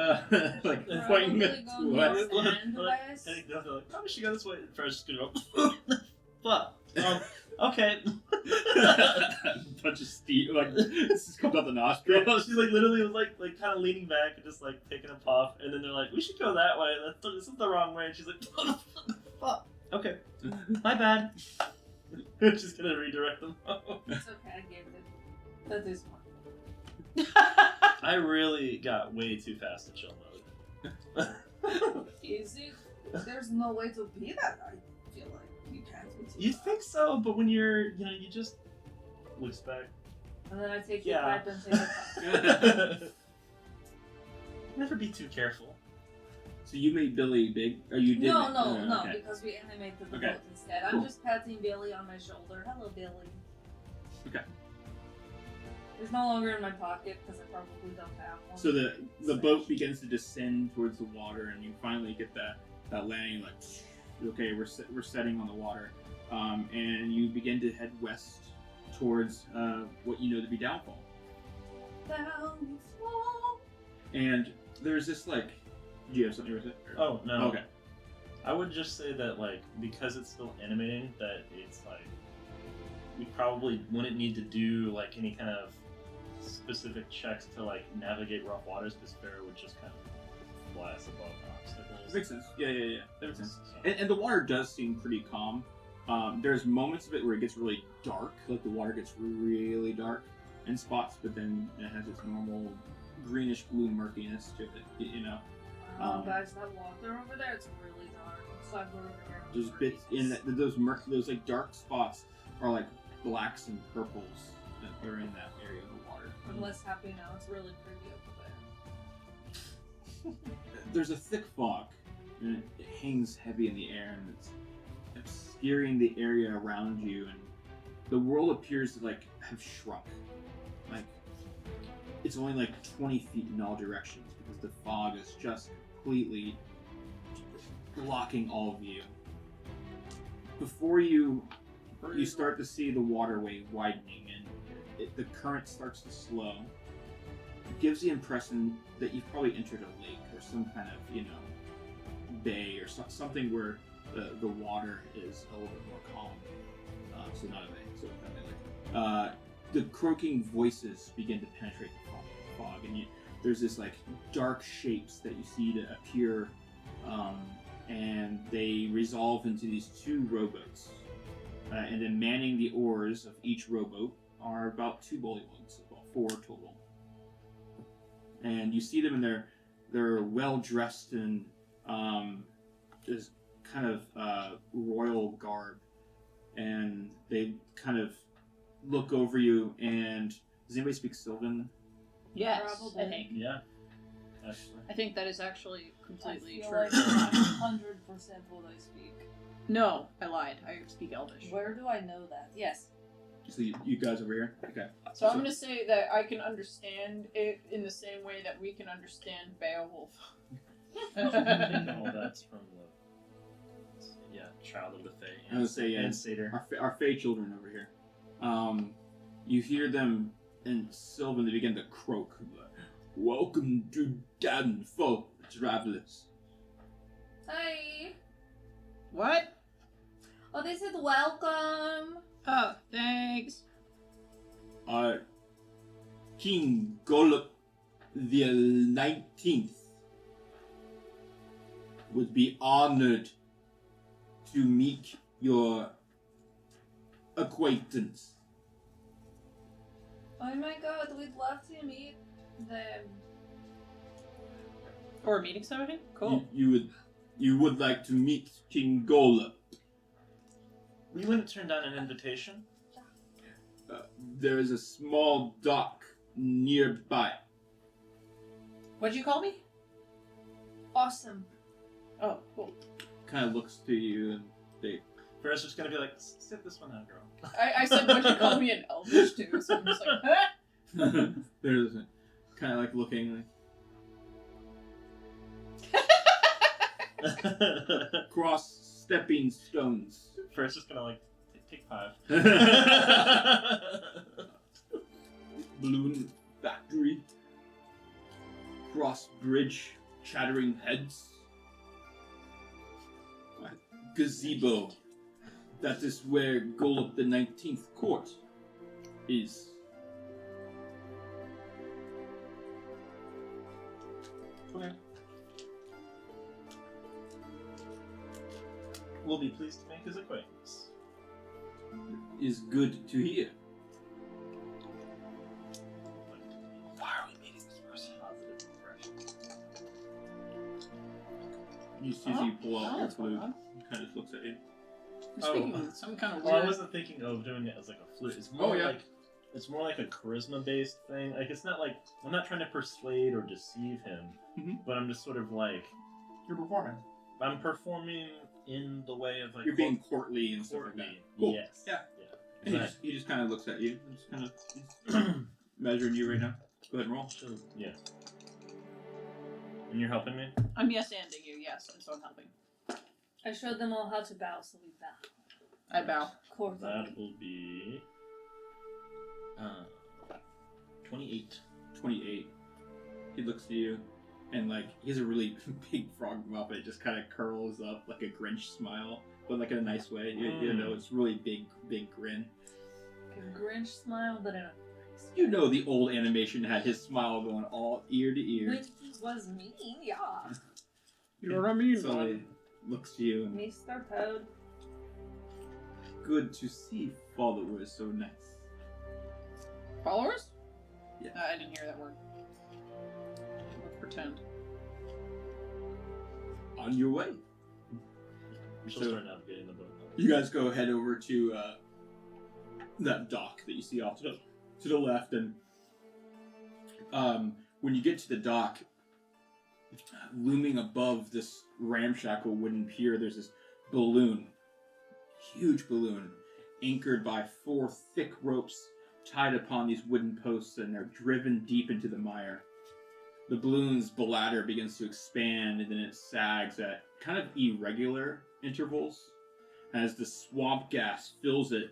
Like pointing Probably to go west. north and west. And they're like, probably should go this way. First, just gonna go. Fuck. Okay. Bunch of steam, like this just comes out the nostril. She's like literally was like kind of leaning back and just like taking a puff, and then they're like, we should go that way. This is the wrong way. And she's like, fuck. Okay, my bad. Just gonna redirect them. It's okay, I gave it. That is one. I really got way too fast in chill mode. Is it? There's no way to be that. I feel like you can't be too You fast. think so, but when you're, you just looks back. And then I take Yeah. the pipe and take the pipe. Never be too careful. So you made Billy big, or you did? No, Okay. because we animated the Okay. boat instead. I'm Cool. just patting Billy on my shoulder. Hello, Billy. Okay. It's no longer in my pocket because I probably don't have one. So the boat begins to descend towards the water, and you finally get that landing. Like, okay, we're setting on the water, and you begin to head west towards what you know to be Downfall. Downfall. And there's this like, do you have something with it? Or- Oh no. Okay. I would just say that like because it's still animating, that it's like we probably wouldn't need to do like any kind of specific checks to like navigate rough waters, because Faerun would just kind of flies above obstacles. Makes sense. Yeah. That makes sense. So- And the water does seem pretty calm. There's moments of it where it gets really dark, like the water gets really dark in spots, but then it has its normal greenish blue murkiness to it, you know. Guys, that water over there, it's really dark. So I go over here. There's bits in that, those like dark spots are like blacks and purples that are in that area of the water. I'm less happy now. It's really pretty over there. There's a thick fog, and it hangs heavy in the air, and it's obscuring the area around you, and the world appears to like have shrunk. Like it's only like 20 feet in all directions because the fog is just completely blocking all view. Before you start to see the waterway widening, and the current starts to slow. It gives the impression that you've probably entered a lake or some kind of, bay or something where the water is a little bit more calm. So not a bay, so kind of like. The croaking voices begin to penetrate the fog, and there's this like dark shapes that you see to appear, and they resolve into these two rowboats. And then manning the oars of each rowboat are about 2 bullywugs, about 4 total. And you see them, and they're well dressed in this kind of royal garb, and they kind of look over you. And does anybody speak Sylvan? Yes, Probably. I think. Yeah. Actually. I think that is actually completely I feel true. like 100% what I speak. No, I lied. I speak Elvish. Where do I know that? Yes. So you guys over here? Okay. So I'm going to say that I can understand it in the same way that we can understand Beowulf. No, that's from the Child of the Fae. I was gonna say, and Satyr. Our Fey children over here. You hear them in Sylvan, they begin to croak. Welcome to Danfolk, travelers. Hi. What? Oh, they said welcome. Oh, thanks. Our King Golub the 19th would be honored to meet your acquaintance. Oh my god, we'd love to meet them. Or a meeting somebody? Cool. You would like to meet King Golub. We wouldn't turn down an invitation. There is a small dock nearby. What'd you call me? Awesome. Oh, cool. Kind of looks to you, and they Ferris just gonna be like, sit this one out, girl. I said, what'd you call me in Elvish too? So I'm just like, huh? there's kind of like looking like cross stepping stones. Ferris just gonna like take 5. Balloon factory. Cross bridge. Chattering heads. Gazebo. That is where Golub the 19th court is. Okay. We'll be pleased to make his acquaintance. Is good to hear. Why are we meeting this person? Positive impression. You see, you pull out your flute. Kind of looks at you. You're speaking some kind of Well, I weird. wasn't thinking of doing it as like a flute. It's more yeah. like it's more like a charisma-based thing. Like it's not like I'm not trying to persuade or deceive him, Mhm. but I'm just sort of like You're performing. I'm performing in the way of like You're being courtly and stuff like that. courtly. Cool. Yes. Yeah. Yeah. And he just kind of looks at you. Just kind of measuring you right now. Go ahead and roll. Yeah. And you're helping me? I'm yes-anding you, yes, and so I'm helping. I showed them all how to bow, so we bow. I bow. Court. That will be 28. 28. He looks at you, and like he has a really big frog mouth, but it just kind of curls up like a Grinch smile, but like in a nice way. You know, it's really big grin. A Grinch smile, but in a nice You know the old animation had his smile going all ear to ear. When he was mean, yeah. You're what I mean, So he looks to you and Mr. Toad. good to see followers so nice. Followers? Yeah. I didn't hear that word. Let's pretend. On your way. She'll So- start navigating the boat. You guys go head over to that dock that you see off to the left, and when you get to the dock, looming above this ramshackle wooden pier, there's this balloon, huge balloon, anchored by 4 thick ropes tied upon these wooden posts, and they're driven deep into the mire. The balloon's bladder begins to expand, and then it sags at kind of irregular intervals as the swamp gas fills it,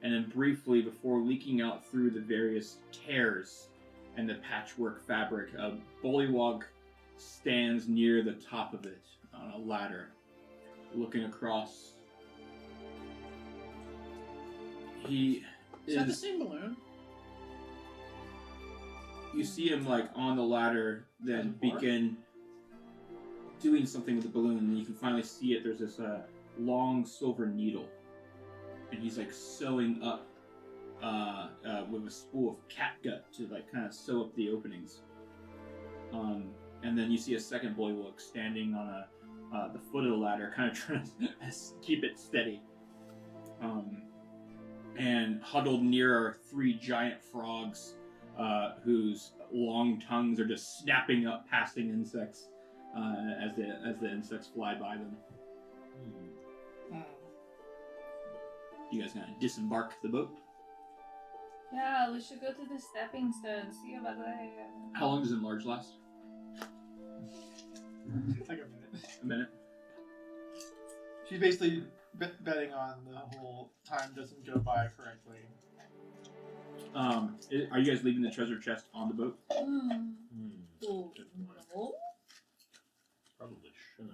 and then briefly, before leaking out through the various tears and the patchwork fabric, a bullywug stands near the top of it on a ladder, looking across. He Is that the is. same balloon? You see him like on the ladder, then Before? begin doing something with the balloon, and you can finally see it. There's this long silver needle, and he's like sewing up with a spool of catgut to like kind of sew up the openings. And then you see a second bullywug standing on the foot of the ladder, kind of trying to keep it steady. And huddled near are 3 giant frogs, whose long tongues are just snapping up passing insects as the insects fly by them. You guys gonna disembark the boat? Yeah, we should go to the stepping stone. See you about that. How long does enlarge last? It's like a minute. A minute. She's basically betting on the whole time doesn't go by correctly. Are you guys leaving the treasure chest on the boat? Hmm. Good point. No. Probably shouldn't.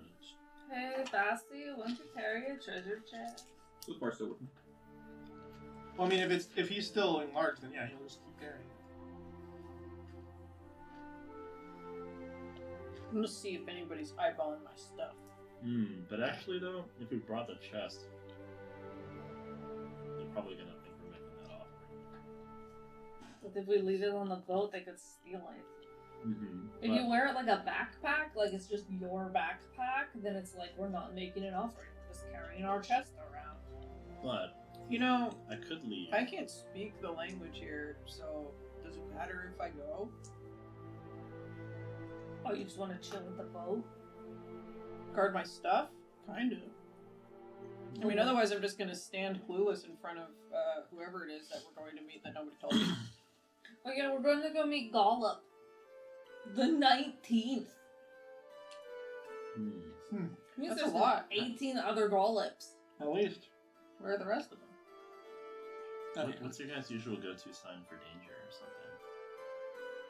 Hey, Basti, want to carry a treasure chest? So far, so good. Well, I mean, if he's still enlarged, then yeah, he'll just keep carrying it. I'm gonna see if anybody's eyeballing my stuff. But actually, though, if we brought the chest, they're probably gonna think we're making that offering. But if we leave it on the boat, they could steal it. Mm-hmm. If you wear it like a backpack, like it's just your backpack, then it's like we're not making an offering. We're just carrying our chest around. But You know, I could leave. I can't speak the language here, so does it matter if I go? Oh, you just want to chill with the boat? Guard my stuff? Kind of. I mean, otherwise I'm just gonna stand clueless in front of whoever it is that we're going to meet that nobody told me. Oh yeah, we're going to go meet Gollop. The 19th. Hmm. Means That's a there's lot. 18 other Gollops. At least. Where are the rest of them? What's your guys' usual go-to sign for danger or something?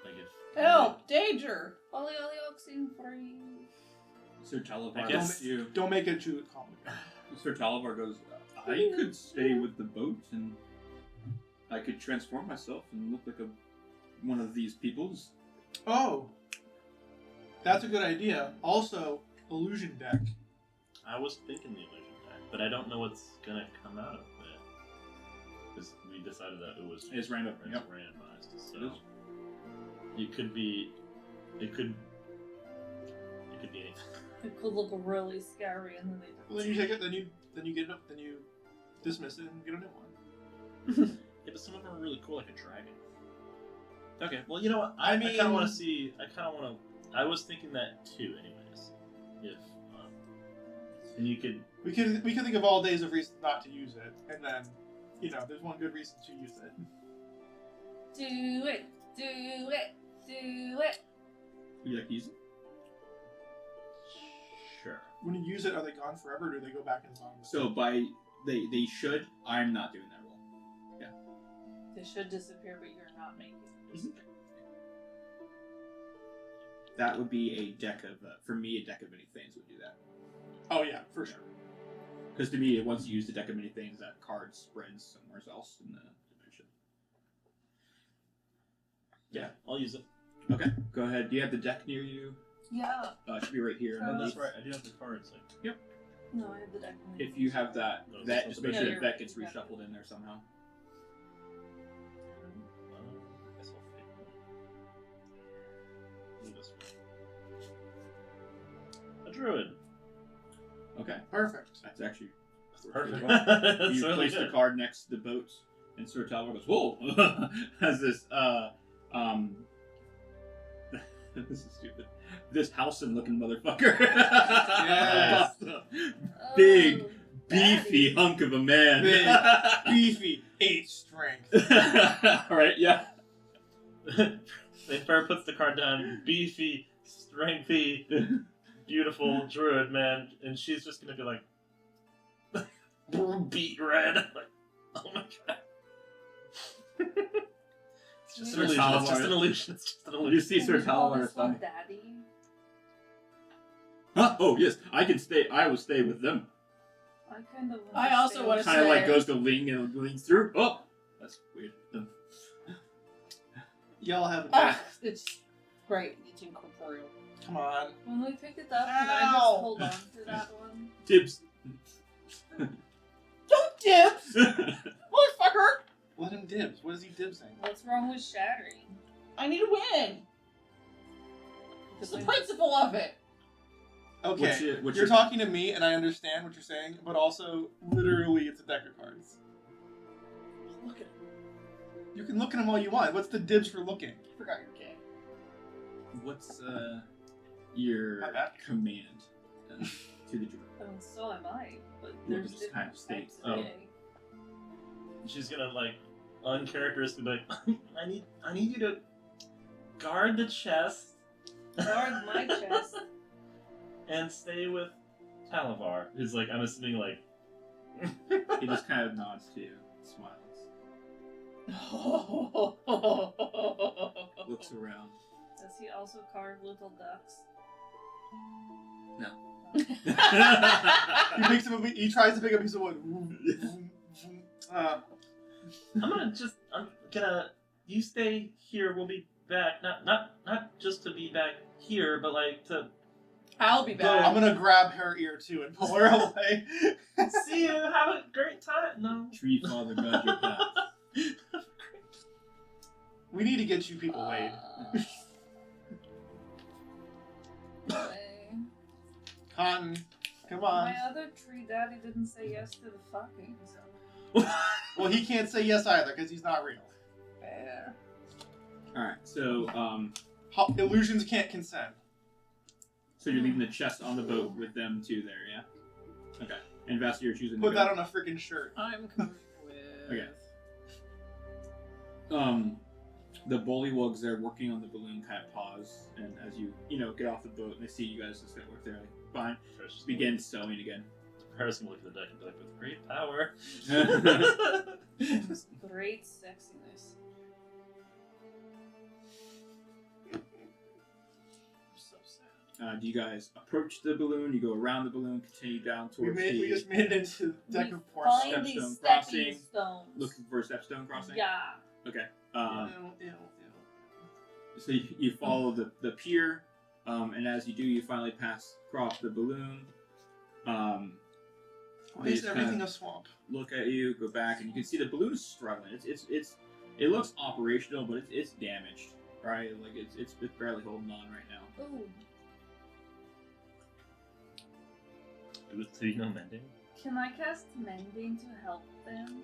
Like if Help! Danger! Polyoxine free. Sir Talavar I guess- you. Don't make it too complicated. Sir Talavar goes, I could stay with the boat and I could transform myself and look like one of these peoples. Oh, that's a good idea. Also, illusion deck. I was thinking the illusion deck, but I don't know what's gonna come out of it. Because we decided that it was It's random. it's Yep. randomized. So It is. it could be anything. It could look really scary, and then they. Well, then you take it. Then you get it. Then you dismiss it and get a new one. Yeah, but some of them are really cool, like a dragon. Okay, well, you know what? I I kind mean- of want to see. I was thinking that too, anyways. If and you could. We could think of all days of reasons not to use it, and then there's one good reason to use it. Do it, do it, do it. You like these? Sure. When you use it, are they gone forever? Or do they go back in time? So they should. I'm not doing that roll. They should disappear, but you're not making it disappear. That would be a deck of for me a deck of many things would do that. Oh yeah, for sure. Because to me, once you use the deck of many things, that card spreads somewhere else in the dimension. Yeah. I'll use it. Okay, go ahead. Do you have the deck near you? Yeah. It should be right here. Oh, Oh, underneath. that's right. I do have the cards. Like, No, I have the deck. If you have that, No, that it's just make not sure there. that that gets Yeah. reshuffled in there somehow. I guess I'll fake it. Do this one. A druid. Okay, Perfect. that's actually Perfect. well. That's You really place good. the card next to the boats, and Sir Talbot goes, "Whoa!" Has this this is stupid. This Halcyon-looking motherfucker. Yes. Big, Oh, beefy daddy. hunk of a man. Big, beefy, 8 strength. All right, yeah. Fair puts the card down. Beefy, strengthy, beautiful druid man, and she's just gonna be like, beat red. Like, oh my god. It's just an Sir illusion. It's just Talbot. an illusion. It's just an You illusion. see Sir Can we call Talbot this one stomach. Daddy? Huh? Oh yes, I can stay. I will stay with them. I kind of. I also wanna Kind of like say- goes to Ling and leans through. Oh, that's weird. Y'all have a Ah, it's great. It's incorporeal. Come on. When we pick it up, can I just Ow. hold on to that one? Tips. Don't dibs, motherfucker. Let him dibs. What is he dibsing? What's wrong with shattering? I need to win. It's the Because principle of it. Okay, what's you're your- talking to me, and I understand what you're saying, but also, literally, it's a deck of cards. Look at it. You can look at them all you want. What's the dibs for looking? I forgot your game. What's your My bad. command to the druid? so am I. But Look, there's it just kind of different types states. of Oh. gay. She's gonna like uncharacteristically be like, I need you to guard the chest Guard my chest. and stay with Talavar. Who's like, I'm assuming like He just kind of nods to you, smiles, looks around. Does he also carve little ducks? No. He picks up. He tries to pick up a piece of wood. I'm gonna you stay here, we'll be back. Not just to be back here, but like to I'll be Go. back. I'm gonna grab her ear too and pull her away. see you, have a great time. No. Tree father guide your path. We need to get you people laid. Okay. Cotton, come on. My other tree daddy didn't say yes to the fucking, so. Well, he can't say yes either because he's not real. Fair. All right, so Illusions can't consent. so you're leaving the chest on the boat with them too there, yeah? Okay. And Vasti, you're choosing to Put go. that on a freaking shirt. I'm coming with. Okay. The bullywugs there working on the balloon kind of pause, and as you get off the boat and they see you guys just at work there, like fine, begin sewing again. Paris can look at the deck and be like, with great power. Great sexiness. I'm so sad. Do you guys approach the balloon? You go around the balloon, continue down We towards just made it into the deck We of porn. find Stepstone these crossing. stepping stones. looking for a stepstone crossing. Yeah. Okay. Ew. So you follow the pier, and as you do, you finally pass across the balloon. Why They is just everything kinda a swamp? look at you, go back, and you can see the balloon is struggling. It looks operational, but it's damaged, right? Like it's barely holding on right now. Ooh. Do you know mending? Can I cast mending to help them?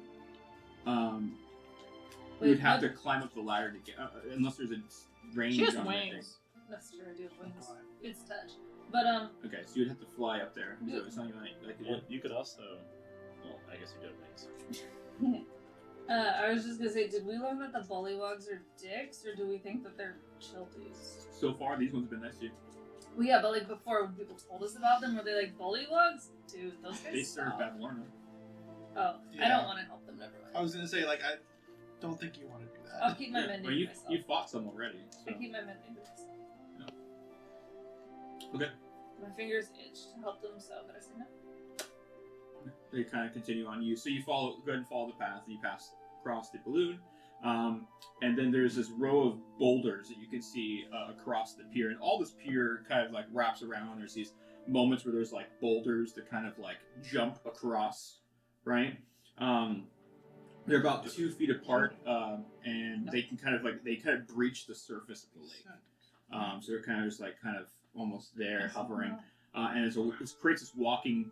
You would have what- to climb up the ladder to get, unless there's a range. She has on that thing. wings. That's true, I do have wings. It's touch. But, Okay, so you'd have to fly up there. So it's not even like Well, you could also. Well, I guess you do have wings. I was just gonna say, did we learn that the bullywugs are dicks, or do we think that they're childies? so far these ones have been nice to you. Well, yeah, but like before, when people told us about them, were they like bullywugs? Dude, those guys They serve suck. Babylon. Oh, I Yeah. don't want to help them, never mind. I was gonna say, like, I don't think you want to do that. I'll keep my Yeah, mending well, to you myself. fought some already. So. I keep my mending to myself. Okay. My fingers itch to help them sew, but I say no. They kind of continue on you. So you go ahead and follow the path. You pass across the balloon. And then there's this row of boulders that you can see across the pier, and all this pier kind of like wraps around. There's these moments where there's like boulders that kind of like jump across, right? They're about 2 feet apart, and they kind of breach the surface of the lake. So they're kind of just like almost there, hovering, and it creates this walking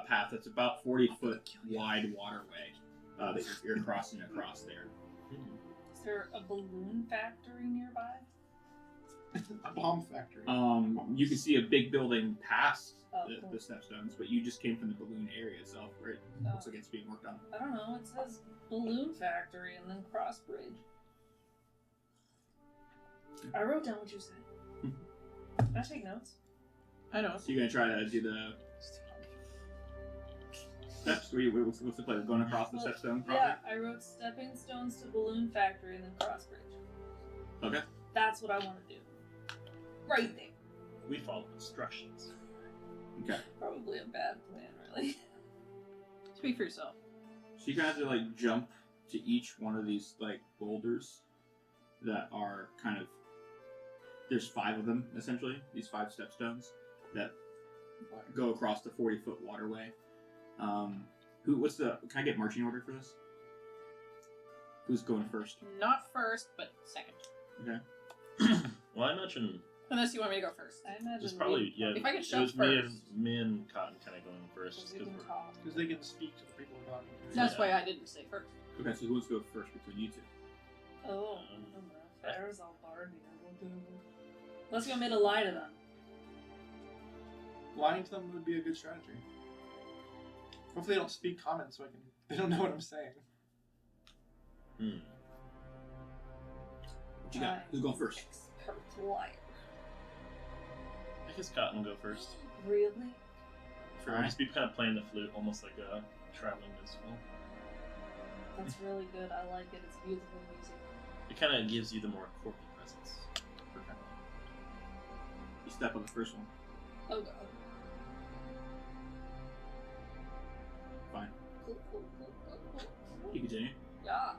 path that's about 40-foot wide waterway that you're crossing across there. Is there a balloon factory nearby? A bomb factory. You can see a big building past Cool. the stepstones, but you just came from the balloon area itself, where it looks like it's being worked on. I don't know. It says balloon factory and then cross bridge. I wrote down what you said. Can I take notes? I know. So you're gonna try to do the steps? What's the play? Going across the stepstone? Yeah, I wrote stepping stones to balloon factory and then cross bridge. Okay. That's what I want to do. Right there. We follow instructions. Okay. Probably a bad plan, really. Speak for yourself. So you kind of have to like jump to each one of these like boulders that are kind of. There's 5 of them essentially. These 5 stepstones that go across the 40-foot waterway. Can I get marching order for this? Who's going first? Not first, but second. Okay. Well, I imagine Unless you want me to go first. I imagine it's probably If I could It shove was first. me and Cotton kind of going first. because you 'cause can we're- talk. Because they can speak to the people we're talking to. That's Yeah. why I didn't say first. Okay, so who wants to go first between you two? Oh, I don't know. There's all Barbie. Unless you want me to lie to them. Lying to them would be a good strategy. Hopefully they don't speak common so they don't know what I'm saying. Hmm. What you got? Who's going first? Expert liar. I guess Cotton will go first. Really? For Alright. just be kind of playing the flute, almost like a traveling minstrel. That's really good. I like it. It's beautiful music. It kind of gives you the more corky presence. Okay. You step on the first one. Oh god. Fine. Cool, cool, cool, cool, cool. You continue. Yeah.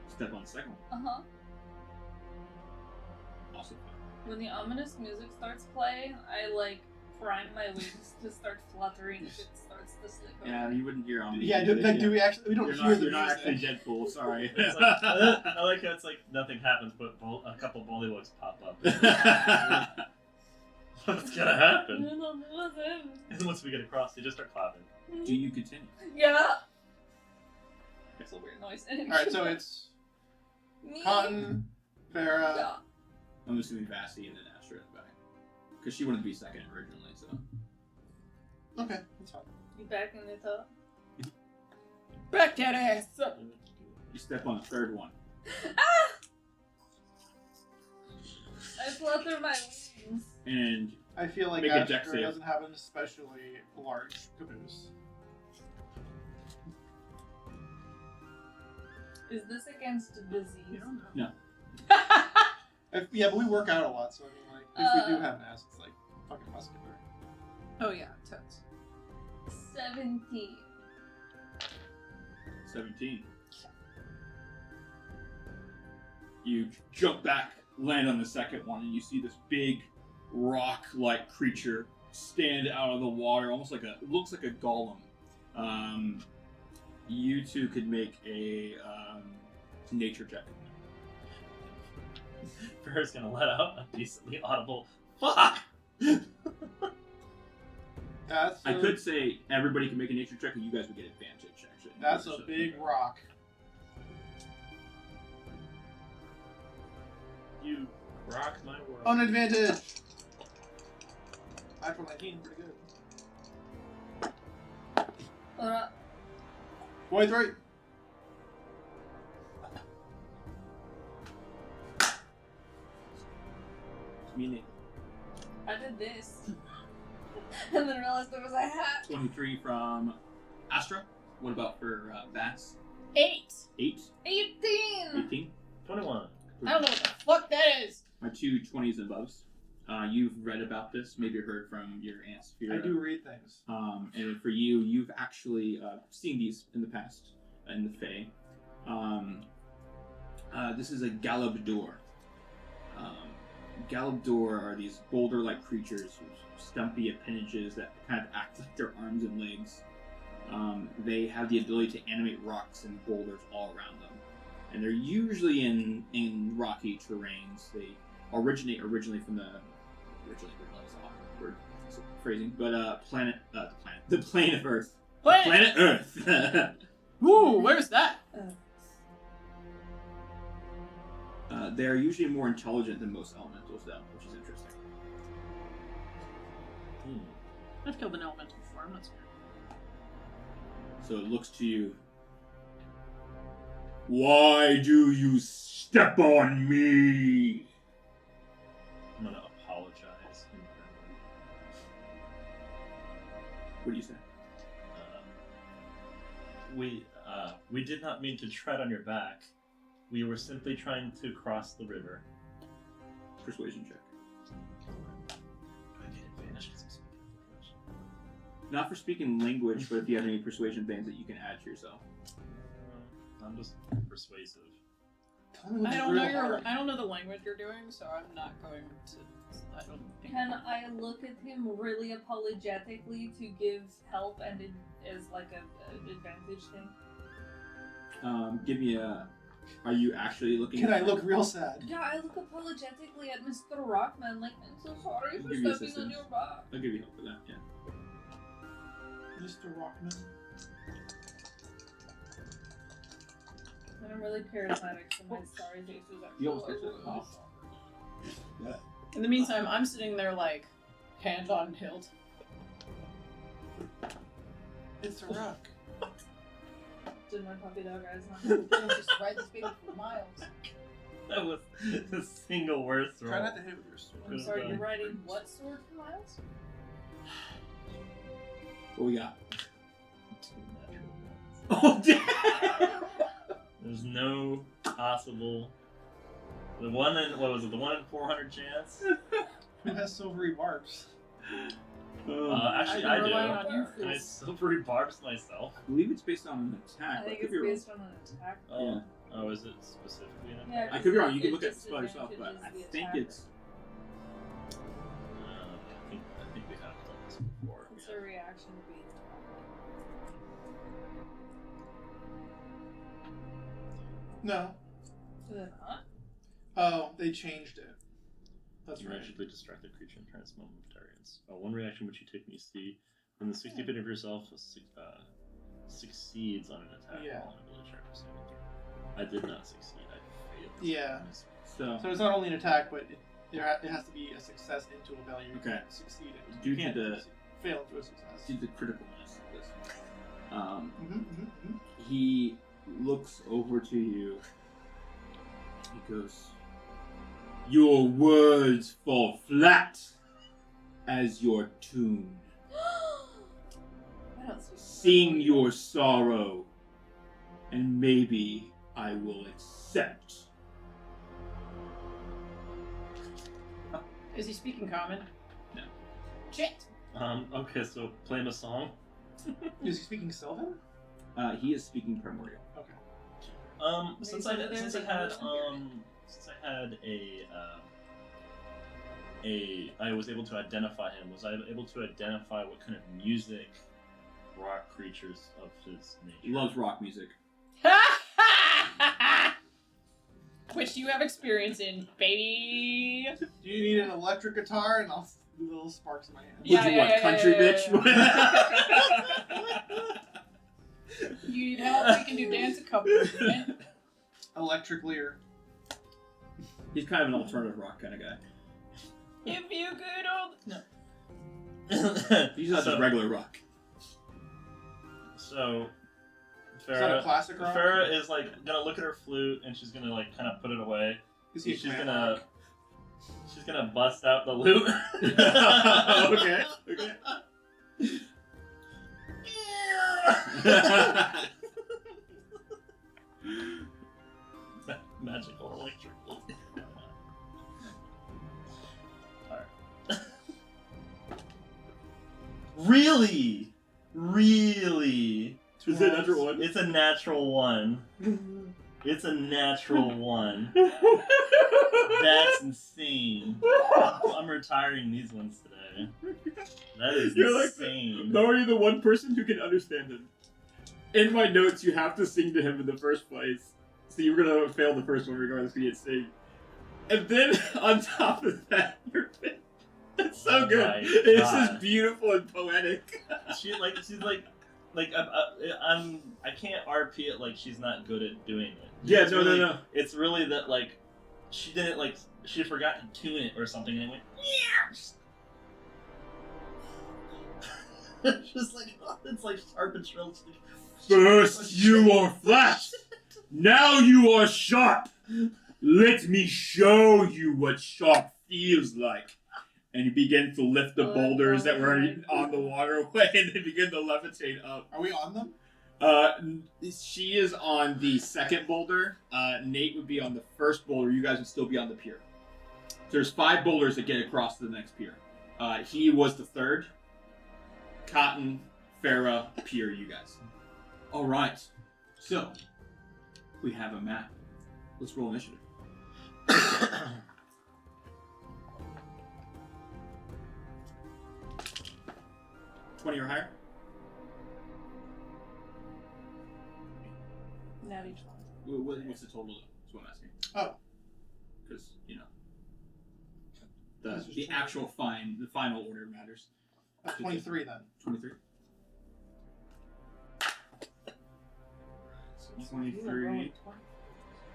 Step on the second one. Uh-huh. Also fine. When the ominous music starts playing, I like prime my wings to start fluttering if it starts to slip over. Yeah, you wouldn't hear on me. Yeah, do we actually? We don't You're hear not, the you're not music. actually Deadpool, sorry. It's like, I like how it's like nothing happens, but a couple bullywugs pop up. What's gonna I happen? don't know what's happening. And once we get across, they just start clapping. Do you continue? Yeah. It's a weird noise. Alright, so it's Me? Cotton, Farah. Yeah. I'm assuming Vassy and then Astra in the back. Because she wanted to be second originally, so. Okay, that's fine. You backing it up? Back that ass up. You step on the third one. I flutter my wings. And I feel like Make a dex Astra save. doesn't have an especially large caboose. Is this against disease? no. Yeah, but we work out a lot, so I mean, like, if we do have an ass, it's like fucking muscular. Oh yeah, tons. 17. 17. You jump back, land on the second one, and you see this big rock-like creature stand out of the water, almost like it looks like a golem. You two could make a nature check. Farrah's gonna let out a decently audible "fuck." That's I could say everybody can make a nature check, and you guys would get advantage. Actually, That's a big rock. You rock my world. On advantage! Natural 19, pretty good. 23! Meaning I did this. And then realized there was a hat. 23 from Astra. What about for Vass? 8. 8? 18! 18? 21. I don't know what the fuck that is. My two 20s and above. You've read about this, maybe heard from your Aunt Sphera. I do read things. And for you, you've actually seen these in the past in the Fae. This is a Galabdor. Galabdor are these boulder-like creatures with stumpy appendages that kind of act like their arms and legs. They have the ability to animate rocks and boulders all around them. And they're usually in rocky terrains. They originally from the awkward phrasing, but the plane of Earth. Planet Earth. Ooh, where's that? They're usually more intelligent than most elementals, though, which is interesting. I've killed an elemental before. I'm not scared. So it looks to you. Why do you step on me? I'm gonna apologize. What do you say? We did not mean to tread on your back. We were simply trying to cross the river. Persuasion check. I get advantage because I'm speaking English. Not for speaking language, but if you have any persuasion things that you can add to yourself. I'm just persuasive. I don't know the language you're doing, so I'm not going to. I don't think. Can I look at him really apologetically to give help and it as like an advantage thing? Give me a. Are you actually looking? Can I look real sad? Yeah, I look apologetically at Mr. Rockman, like, I'm so sorry I'll for give you stepping on assistance. your back. I'll give you help with that. Yeah. Mr. Rockman. And I'm really charismatic, so my sorry face is You almost actually fixed it. really In the meantime, I'm sitting there like, hand on hilt. It's a rock. Did my puppy dog eyes not? Just ride this baby for miles. That was the single worst roll. Try not to hit with your sword. I'm sorry, you're riding what sword for miles? What we got? Two natural ones. Oh damn! There's no possible. The one in what was it? The 1 in 400 chance. Who has silvery barbs? Actually, I've I been relying do. on you for Can I this. silvery barbs myself? I believe it's based on an attack. I but think could it's be wrong. based on an attack. Oh, Yeah. oh, is it specifically an Yeah, attack? I could be wrong. You can It look at the spell yourself, but disadvantages I the think attacker. it's. I think we have done this before. It's a reaction beat. No. Is it not? Oh, they changed it. That's You right. magically distract the creature and turn its momentarians. One reaction which you take when you see when the 60 feet of yourself succeeds on an attack. Yeah. Roll an ability check for saving throw. I did not succeed. I failed. Yeah. So So it's not only an attack, but it has to be a success into a value. You Okay. can't succeed it. Due You to can't the- fail into a success. due to the criticalness of this, Mm-hmm. he looks over to you. He goes, "Your words fall flat as your tune. I don't see. Sing your sorrow, and maybe I will accept." Is he speaking common? No. Shit! Okay, so play him a song. Is he speaking Sylvan? He is speaking primordial. Okay. Since I had I was able to identify him. Was I able to identify what kind of music rock creatures of his nature? He loves rock music. Which you have experience in, baby. Do you need an electric guitar? And I'll do little sparks in my hand. Would you want country, bitch? You need help? We can do dance accompaniment. Electric lyre. He's kind of an alternative rock kind of guy. If you could hold. No. He's not just regular rock. So, Is that a classic rock? Farah is like gonna look at her flute and she's gonna like kind of put it away. Is he a She's glam gonna rock? she's gonna bust out the lute. Okay. Magical electric lute. Alright. Really? Is that natural one? It's a natural one. It's a natural 1. That's insane. I'm retiring these ones today. That is You're like insane. No, are you the one person who can understand him? In my notes, you have to sing to him in the first place. So you're gonna fail the first one regardless if you sing. And then, on top of that, you're... That's so Oh good. my It's God. just beautiful and poetic. She's like I can't RP it like she's not good at doing it. Yeah, It's no. It's really that like she didn't like she forgot to tune it or something and it went just like it's like sharp and shrill. It's like, First you are flat, now you are sharp. Let me show you what sharp feels like. And you begin to lift the boulders that were on the waterway, and they begin to levitate up. Are we on them? She is on the second boulder. Nate would be on the first boulder. You guys would still be on the pier. So there's 5 boulders that get across to the next pier. He was the third. Cotton, Farah, pier, you guys. All right. So we have a map. Let's roll initiative. 20 or higher? Natty 20. What's the total? That's what I'm asking. Oh. Because, you know, This is the 20. actual the final order matters. 23 then. 23. So 23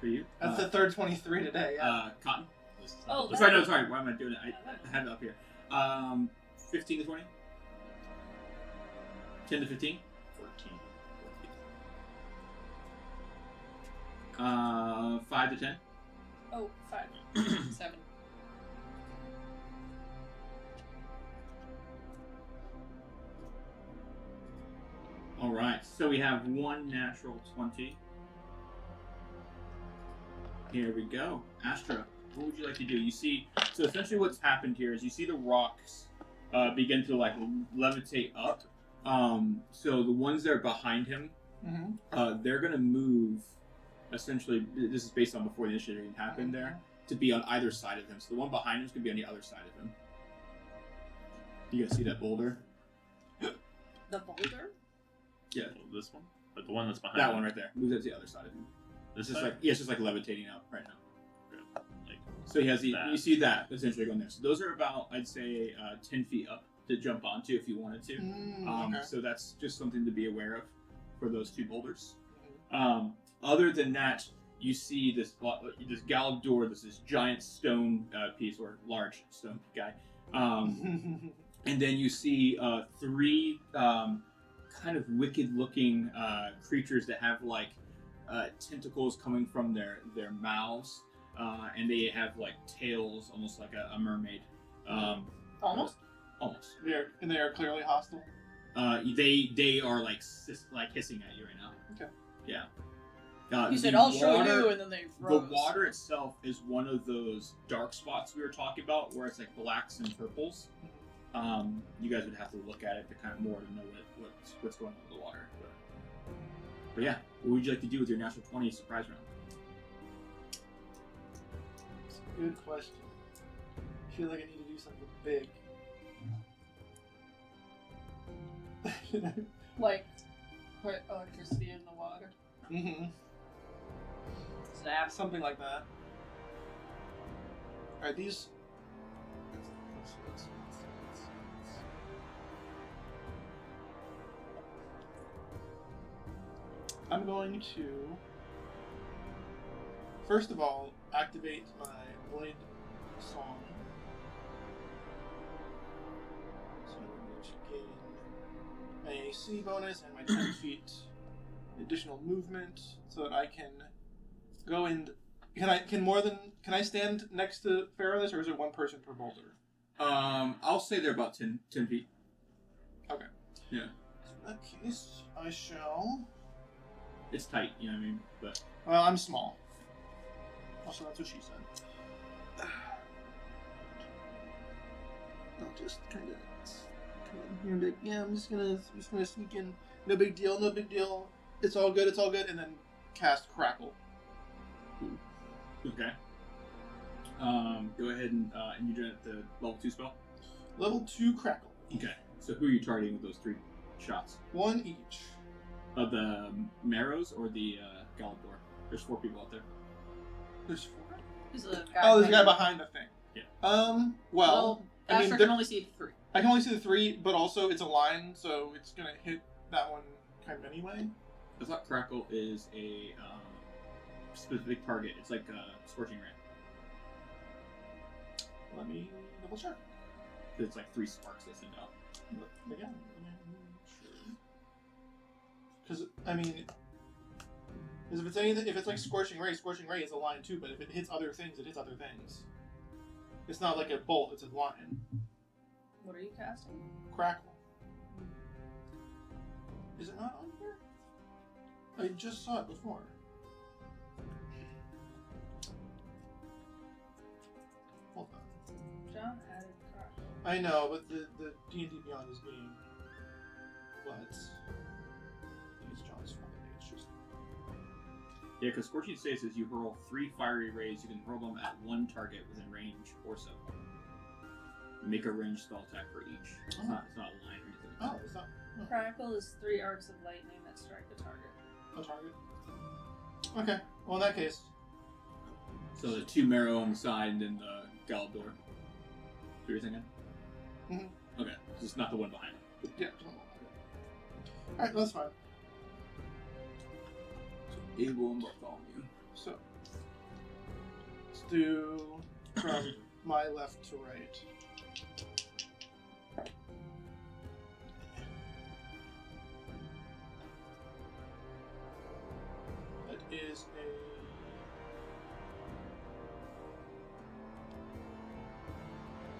for you. That's the third 23 today. Yeah. Cotton. Oh, Sorry, no, sorry. Why am I doing it? I have it up here. 15 to 20. 10 to 15. 14. 5 to 10. Oh, 5. 7. All right. So we have 1 natural 20. Here we go. Astra, what would you like to do? You see, so essentially what's happened here is you see the rocks begin to like levitate up. So the ones that are behind him, they're gonna move. Essentially, this is based on before the initiative even happened there, to be on either side of him. So the one behind him is gonna be on the other side of him. You guys see that boulder? The boulder? Yeah, This one? Like the one that's behind that him? one right there. Moves to the other side of him. This It's just side? like it's just like levitating up right now. Like, So he has the that. you see that essentially going there. So those are about I'd say 10 feet up to jump onto if you wanted to. Okay. So that's just something to be aware of for those 2 boulders. Other than that, you see this gallop door. This giant stone piece or large stone guy, and then you see 3 kind of wicked-looking creatures that have like tentacles coming from their mouths, and they have like tails, almost like a mermaid. Almost? Almost. They are clearly hostile. They are like hissing at you right now. Okay. Yeah. You said, the I'll show water- you, and then they The froze. water itself is one of those dark spots we were talking about, where it's like blacks and purples. You guys would have to look at it to kind of more to know what's going on with the water. But yeah, what would you like to do with your natural 20 surprise round? It's a good question. I feel like I need to do something big. Like, put electricity in the water. Zap. Something like that. Alright, these. I'm going to, first of all, activate my Void Song. So I'm going to gain my AC bonus and my 10 feet additional movement so that I can go and can I stand next to Faerun, or is it 1 person per boulder? I'll say they're about 10 feet. Okay. Yeah. In that case, I shall. It's tight, you know what I mean? But Well, I'm small. Also, that's what she said. I'll just kind of here and be like, yeah, I'm just gonna sneak in. No big deal, no big deal. It's all good, and then cast Crackle. Okay. Go ahead and you do the level 2 spell. Level 2 crackle. Okay. So who are you targeting with those 3 shots? 1 each. Of the Marrows or the Galador? There's 4 people out there. There's 4? Who's the guy? Oh, there's a guy behind the thing. Yeah. Well, I Asher mean, can only see 3. I can only see the 3, but also it's a line, so it's gonna hit that one kind of anyway. I thought Crackle is a specific target. It's like Scorching Ray. Let me double check. It's like 3 sparks they send out. Again, sure. Because I mean, if it's anything, if it's like Scorching Ray is a line too. But if it hits other things, it hits other things. It's not like a bolt; it's a line. What are you casting? Crackle. Is it not on here? I just saw it before. Hold on. John added crap. I know, but the D&D Beyond is being what? I think it's John's fault. It's just Yeah, because Scorching Ray says you hurl 3 fiery rays. You can hurl them at 1 target within range or so. Make a ranged spell attack for each. It's not a line or anything. oh, it's not Crackle is 3 arcs of lightning that strike the target. a target. Okay, well in that case, So the 2 Marrow on the side and then the Galador. What are you thinking? Mhm. Okay, so it's not the one behind it. yeah. All right, that's fine. So Abel and Bartholomew. So let's do from my left to right. That is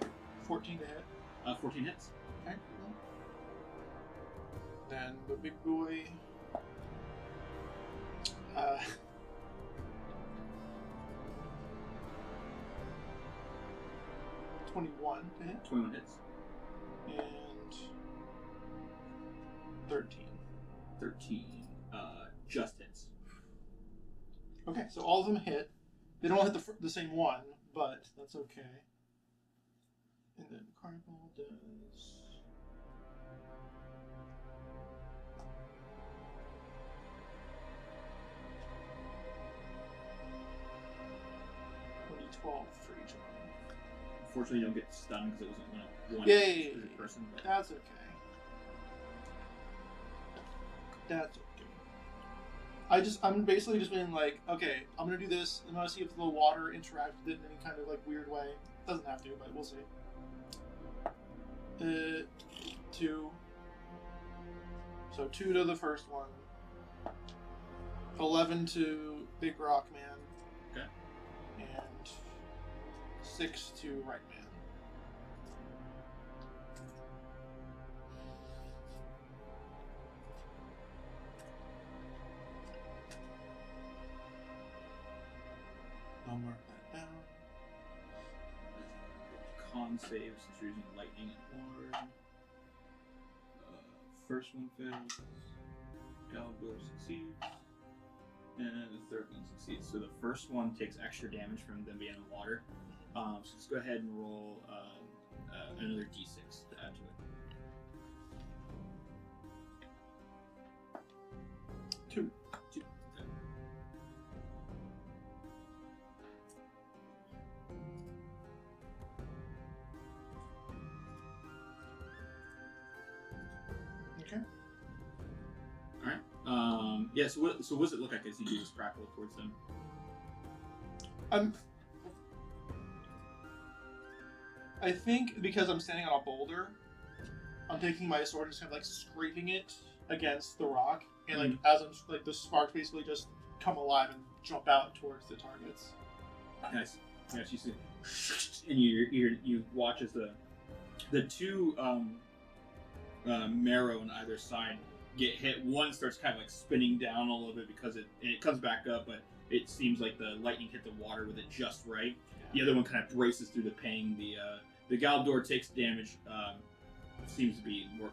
a 14 to hit. 14 hits. Okay. Then the big boy. 21 to hit. 21 hits. And 13. 13 just hits. Okay, so all of them hit. They don't all hit the same one, but that's okay. And then Carball does. $12 for each of them. Unfortunately, you don't get stunned because it wasn't one Yay! specific person. But That's okay. That's okay. I'm basically just being like, okay, I'm gonna do this. I'm gonna see if the water interacts with it in any kind of like weird way. Doesn't have to, but we'll see. 2. So 2 to the first one. 11 to Big Rock Man. Okay. And 6 to Right Man. I'll mark that down. con saves since you're using lightning and ward. First one fails. Galador succeeds. And the third one succeeds. So the first one takes extra damage from them being in the water. So just go ahead and roll another d6 to add to it. 2. 2. Okay. Okay. Alright. Yeah, so what does it look like as you do this crackle towards them? I think because I'm standing on a boulder, I'm taking my sword and just kind of like scraping it against the rock, and like as I'm like the sparks basically just come alive and jump out towards the targets. Nice. Yes, you see, and you watch as the two marrow on either side get hit. One starts kind of like spinning down a little bit because it comes back up, but it seems like the lightning hit the water with it just right. The other one kind of braces through the pain. The Galador takes damage. Seems to be more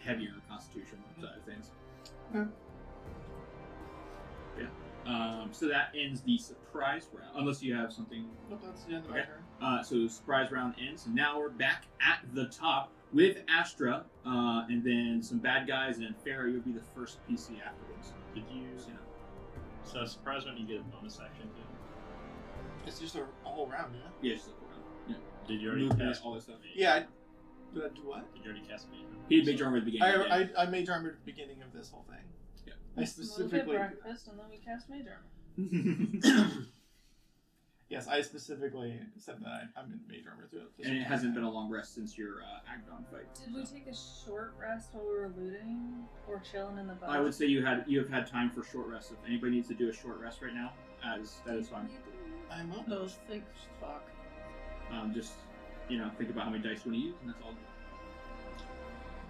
heavier constitution side of things. Okay. Yeah. So that ends the surprise round, unless you have something. Nope, that's the end of my Okay. turn. So surprise round ends. So now we're back at the top with Astra, and then some bad guys, and Faerun would be the first PC afterwards. Did you? So, So surprise when you get a bonus action too. It's just a whole round, yeah? yeah, just look around. Yeah. Did you already Movement, cast all that stuff. Yeah, did I do what? Did you already cast me? He had Mage Armor at the beginning. of the game. I made armor at the beginning of this whole thing. Yeah. I Move specifically... at breakfast, and then we cast Mage Armor. Yes, I specifically said that I'm in mage armor throughout this. And it hasn't been a long rest since your Agdon fight. Did we take a short rest while we were looting or chilling in the boat? I would say you have had time for short rest. If anybody needs to do a short rest right now, that is fine. I will. Those things, fuck. Just think about how many dice you want to use, and that's all.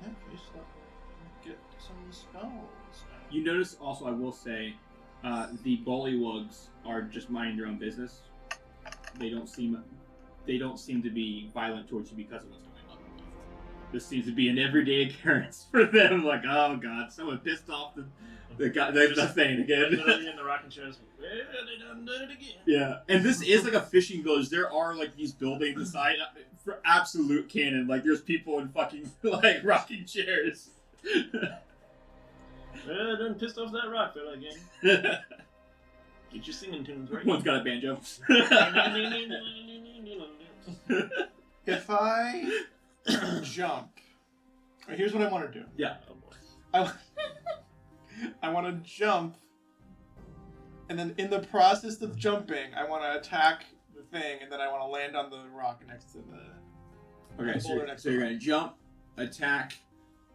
Okay, so get some spells. You notice also, I will say, the bullywugs are just minding their own business. They don't seem to be violent towards you because of what's going on. This seems to be an everyday occurrence for them. Like, oh god, someone pissed off the guy, the thing again. Literally in the rocking chairs. Well, they done it again. Yeah, and this is like a fishing village. There are like these buildings aside for absolute canon. Like, there's people in fucking like rocking chairs. Well, done pissed off that rock fella again. Get your singing tunes right. One's got a banjo. If I jump, here's what I want to do. Yeah. Oh boy. I want to jump, and then in the process of jumping, I want to attack the thing, and then I want to land on the rock next to the. Okay, so you're gonna jump, attack,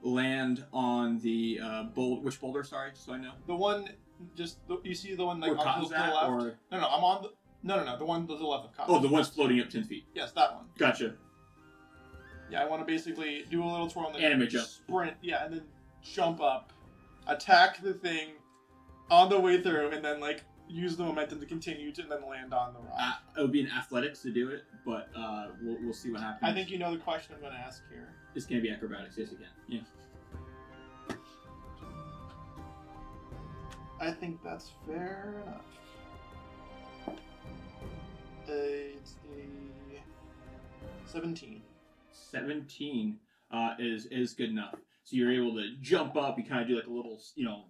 land on the boulder. Which boulder? Sorry, just so I know. The one, you see the one like Where on Cotton's to the at, left. or No, I'm on the. No, the one to the left of Cotton. oh, the one's floating up 10 feet. Yes, that one. Gotcha. Yeah, I want to basically do a little twirl and then Anime jump. sprint. Yeah, and then jump up, attack the thing on the way through, and then like use the momentum to continue to and then land on the rock. It would be an athletics to do it, but we'll see what happens. I think you know the question I'm going to ask here. It's gonna be acrobatics. Yes, again. Yeah. I think that's fair enough. It's a 17. 17 is good enough. So you're able to jump up. You kind of do like a little,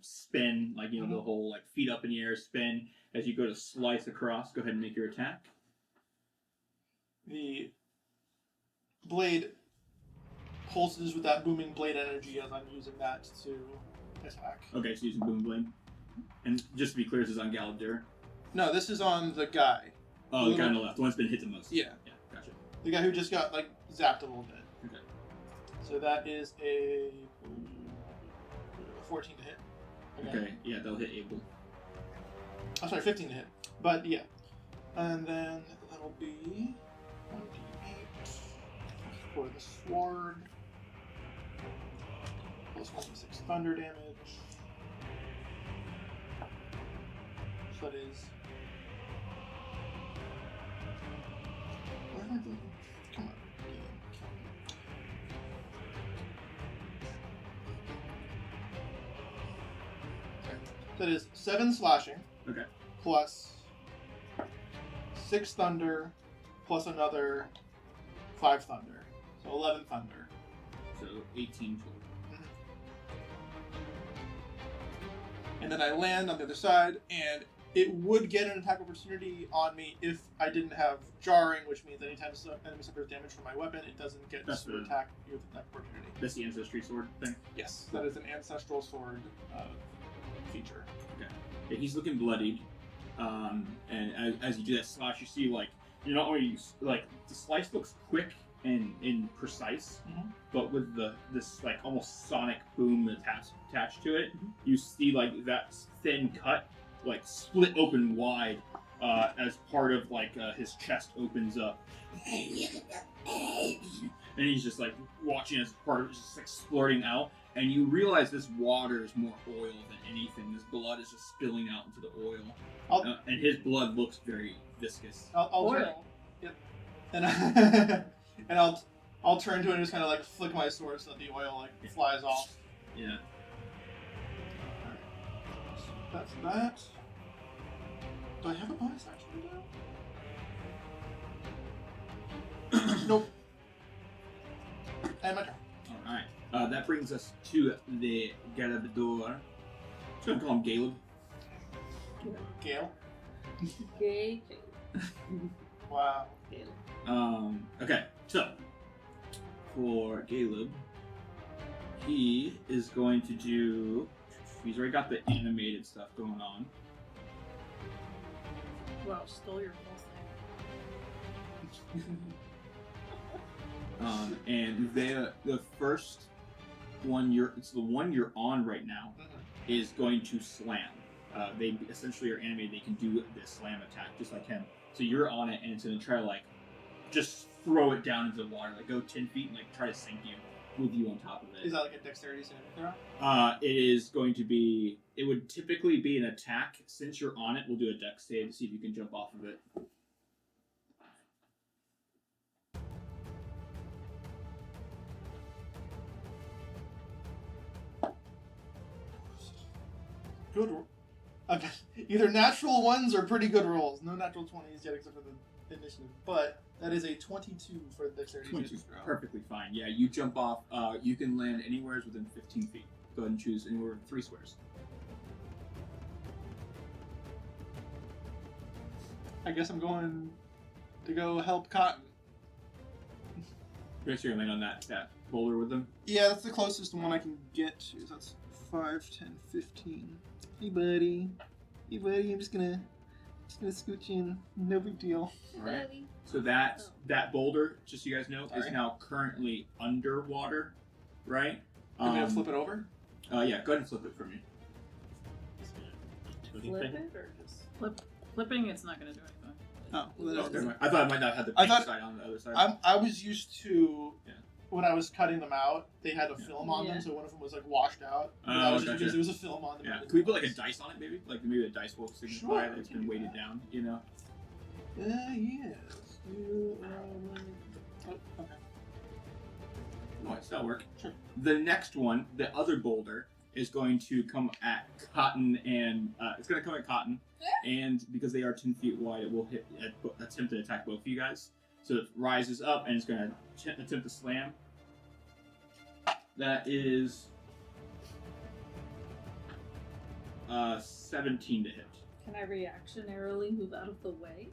spin, like the whole like feet up in the air spin as you go to slice across. Go ahead and make your attack. The blade pulses with that booming blade energy as I'm using that to attack. Okay, so using boom blade. And just to be clear, this is on Galadir. No, this is on the guy. Oh, the guy on the left, the one's been hit the most. Yeah. Yeah, gotcha. The guy who just got like zapped a little bit. Okay. So that is a 14 to hit. Okay, yeah, they'll hit Abel. I'm sorry, 15 to hit. But yeah. And then that'll be 1d8 for the sword. Plus 1d6 thunder damage. So that is. Where am I looking? Come on. Okay. That is 7 slashing. Okay. Plus 6 thunder, plus another 5 thunder. So 11 thunder. So 18 total. And then I land on the other side, and it would get an attack opportunity on me if I didn't have jarring, which means anytime an enemy suffers damage from my weapon, it doesn't get That's to the- attack you with attack opportunity. That's the ancestry sword thing. Yes, that is an ancestral sword feature. Yeah, he's looking bloodied. And as you do that slash, you see you're not only the slice looks quick and precise, but with this almost sonic boom attached to it, you see that thin cut split open wide as part of his chest opens up, and he's just watching as part of it just splurting out. And you realize this water is more oil than anything. This blood is just spilling out into the oil. And his blood looks very viscous. Oil. Yep. And and I'll turn to it and just kind of flick my sword so that the oil flies off. Yeah. So that's that. Do I have a bonus action to do? Nope. And my turn. Alright. That brings us to the Galabador. Just gonna call him Caleb. Gale. Gay. Wow. Okay, so for Caleb, he is going to do. He's already got the animated stuff going on. Wow, stole your whole thing. And the first one it's the one you're on right now, is going to slam. They essentially are animated. They can do the slam attack just like him. So you're on it, and it's gonna try to like just throw it down into the water, like go 10 feet and like try to sink you with you on top of it. Is that like a dexterity saving throw? It is going to be. It would typically be an attack. Since you're on it, we'll do a dex save to see if you can jump off of it. Good. Either natural ones or pretty good rolls. No natural 20s yet, except for the initiative. But that is a 22 for the dexterity 22, saving throw. perfectly fine. Yeah, you jump off. You can land anywhere within 15 feet. Go ahead and choose anywhere 3 squares. I guess I'm going to go help Cotton. You're gonna land on that boulder with them. Yeah, that's the closest one I can get to. So that's 5, 10, 15. Hey buddy, I'm just gonna scooch in. No big deal. Alright. So that boulder, just so you guys know, is now currently underwater, right? I'm gonna flip it over. Yeah, go ahead and flip it for me. Flip it or just flipping? It's not gonna do anything. Oh, well, Oh, that's never mind. I thought it might not have the I pink thought- side on the other side. I was used to Yeah. when I was cutting them out, they had a Yeah. film on Yeah. them, so one of them was like washed out. But Oh, that was just gotcha. because there was a film on them. Yeah. Can we put like a dice on it, maybe? Like maybe a dice will signify Sure, that we it's can been do weighted that. down, you know? Yes. Oh, okay. No, that'll work. Sure. The next one, the other boulder, is going to come at Cotton, and it's going to come at Cotton, and because they are 10 feet wide, it will attempt to attack both of you guys. So it rises up, and it's going to attempt to slam. That is 17 to hit. Can I reactionarily move out of the way?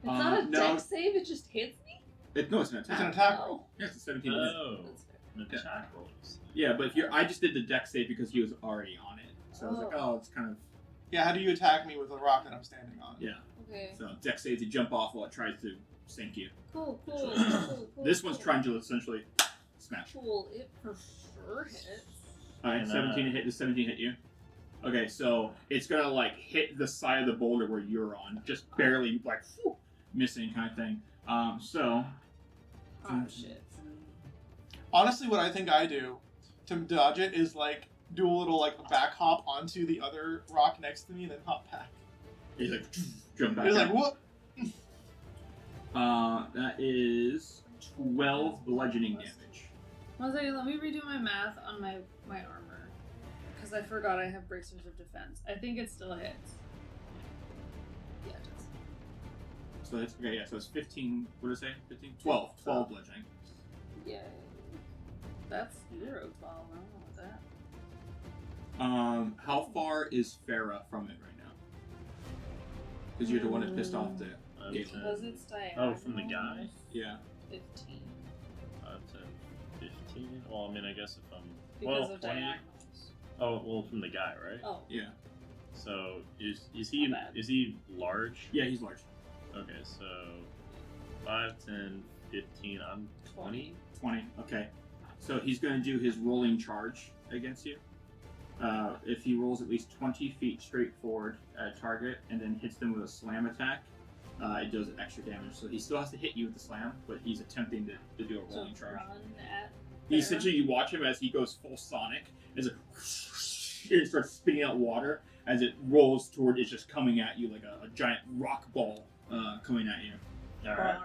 It's not a no. dex save, it just hits me? No, it's an It's attack. an attack roll. Yeah, it's a 17 to hit. Oh, That's fair. an attack rolls. Yeah, but if you're, I just did the dex save because he was already on it. So I was like, Oh. oh, it's kind of, Yeah, how do you attack me with a rock that I'm standing on? yeah. Okay. So dex save to jump off while it tries to sink you. Cool, cool, cool, cool. This one's cool. trying to essentially smash. Cool, it for sure hits. Alright, And, 17 to hit. Does 17 hit you? Okay, so it's gonna like hit the side of the boulder where you're on, just barely like whew, missing kind of thing. So Oh shit. Honestly, what I think I do to dodge it is like do a little like back hop onto the other rock next to me and then hop back. he's like jump back. It's like up. what? That is 12 bludgeoning damage. One second, let me redo my math on my armor. Because I forgot I have bracers of defense. I think it still hits. Yeah, it does. So that's okay. Yeah, so it's 15. What did I say? 15. 12. 12 bludgeoning. Yay. That's 0, 12. I don't know what's that. How far is Farah from it right now? Because you're the one that pissed off the. Because it's diagonal. Oh, from the guy? Yeah. 15. 15? Well, I mean, I guess if I'm... Because well, of 20. diagonals. Oh, well, from the guy, right? Oh. Yeah. So, is he Not bad. is he large? Yeah, he's large. Okay, so 5, 10, 15, I'm 20? 20. Okay. So he's going to do his rolling charge against you. If he rolls at least 20 feet straight forward at a target and then hits them with a slam attack, it does extra damage. So he still has to hit you with the slam, but he's attempting to do a So rolling charge. run at He Faerun. essentially, you watch him as he goes full Sonic, as it starts spitting out water as it rolls toward. It's just coming at you like a giant rock ball coming at you. All right.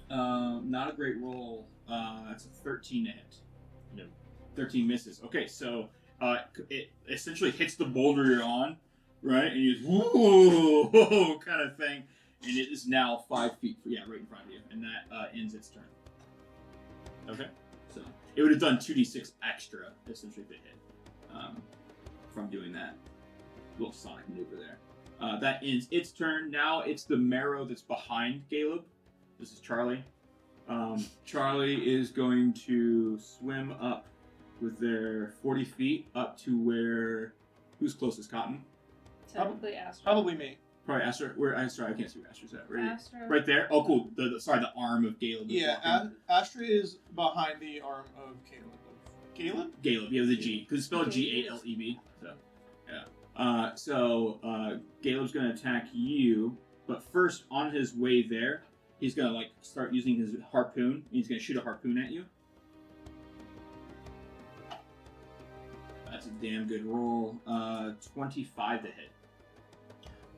Bar. Not a great roll. That's a 13 to hit. No. 13 misses. Okay, so it essentially hits the boulder you're on, right? And you just, whoa, kind of thing. And it is now 5 feet, right in front of you. And that ends its turn. Okay. So it would have done 2d6 extra, essentially, if it hit, from doing that little sonic maneuver there. That ends its turn. Now it's the marrow that's behind Caleb. This is Charlie. Charlie is going to swim up with their 40 feet up to where... Who's closest, Cotton? Technically Astra. Probably me. Probably Astra. Where? Astra? I can't see where Astra's at. Astra. Right there? Oh, cool. The arm of Caleb. is Yeah, walking. Astra is behind the arm of Caleb. Caleb? Caleb, yeah, with a G. Because it's spelled Galeb. So, yeah. So Caleb's going to attack you, but first, on his way there, he's going to, start using his harpoon, and he's going to shoot a harpoon at you. That's a damn good roll. 25 to hit.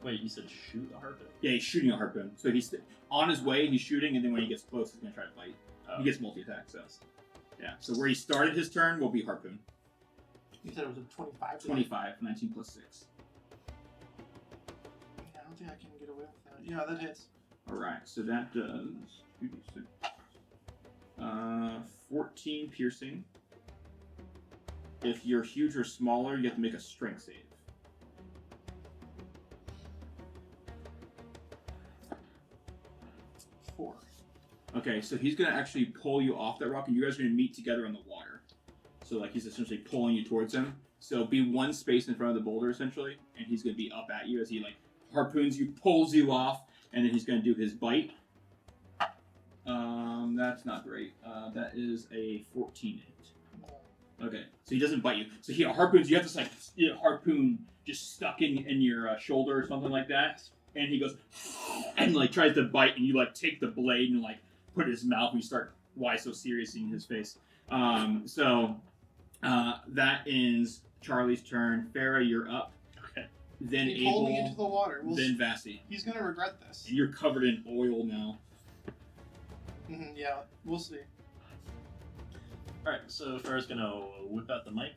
Wait, you said shoot a harpoon? Yeah, he's shooting a harpoon. So he's on his way, he's shooting, and then when he gets close, he's going to try to bite. Oh. He gets multi-attack, so... Yeah, so where he started his turn will be harpoon. You said it was a 25? 25, 19 plus 6. Yeah, I don't think I can get away with that. Yeah, that hits. Alright, so that does 2d6. 14 piercing. If you're huge or smaller, you have to make a strength save. Four. Okay, so he's going to actually pull you off that rock, and you guys are going to meet together on the water. So, he's essentially pulling you towards him. So, be one space in front of the boulder, essentially, and he's going to be up at you as he, harpoons you, pulls you off, and then he's going to do his bite. That's not great. That is a 14 hit. Okay, so he doesn't bite you. So he harpoons you. You have this, harpoon just stuck in your shoulder or something like that. And he goes, and, tries to bite, and you, take the blade and, put it in his mouth, and you start, why so serious in his face. That ends Charlie's turn. Farah, you're up. Okay. Then He pulled me into Abel, the water. then Vassie. He's gonna regret this. And you're covered in oil now. Yeah, we'll see. Alright, so Farah's gonna whip out the mic,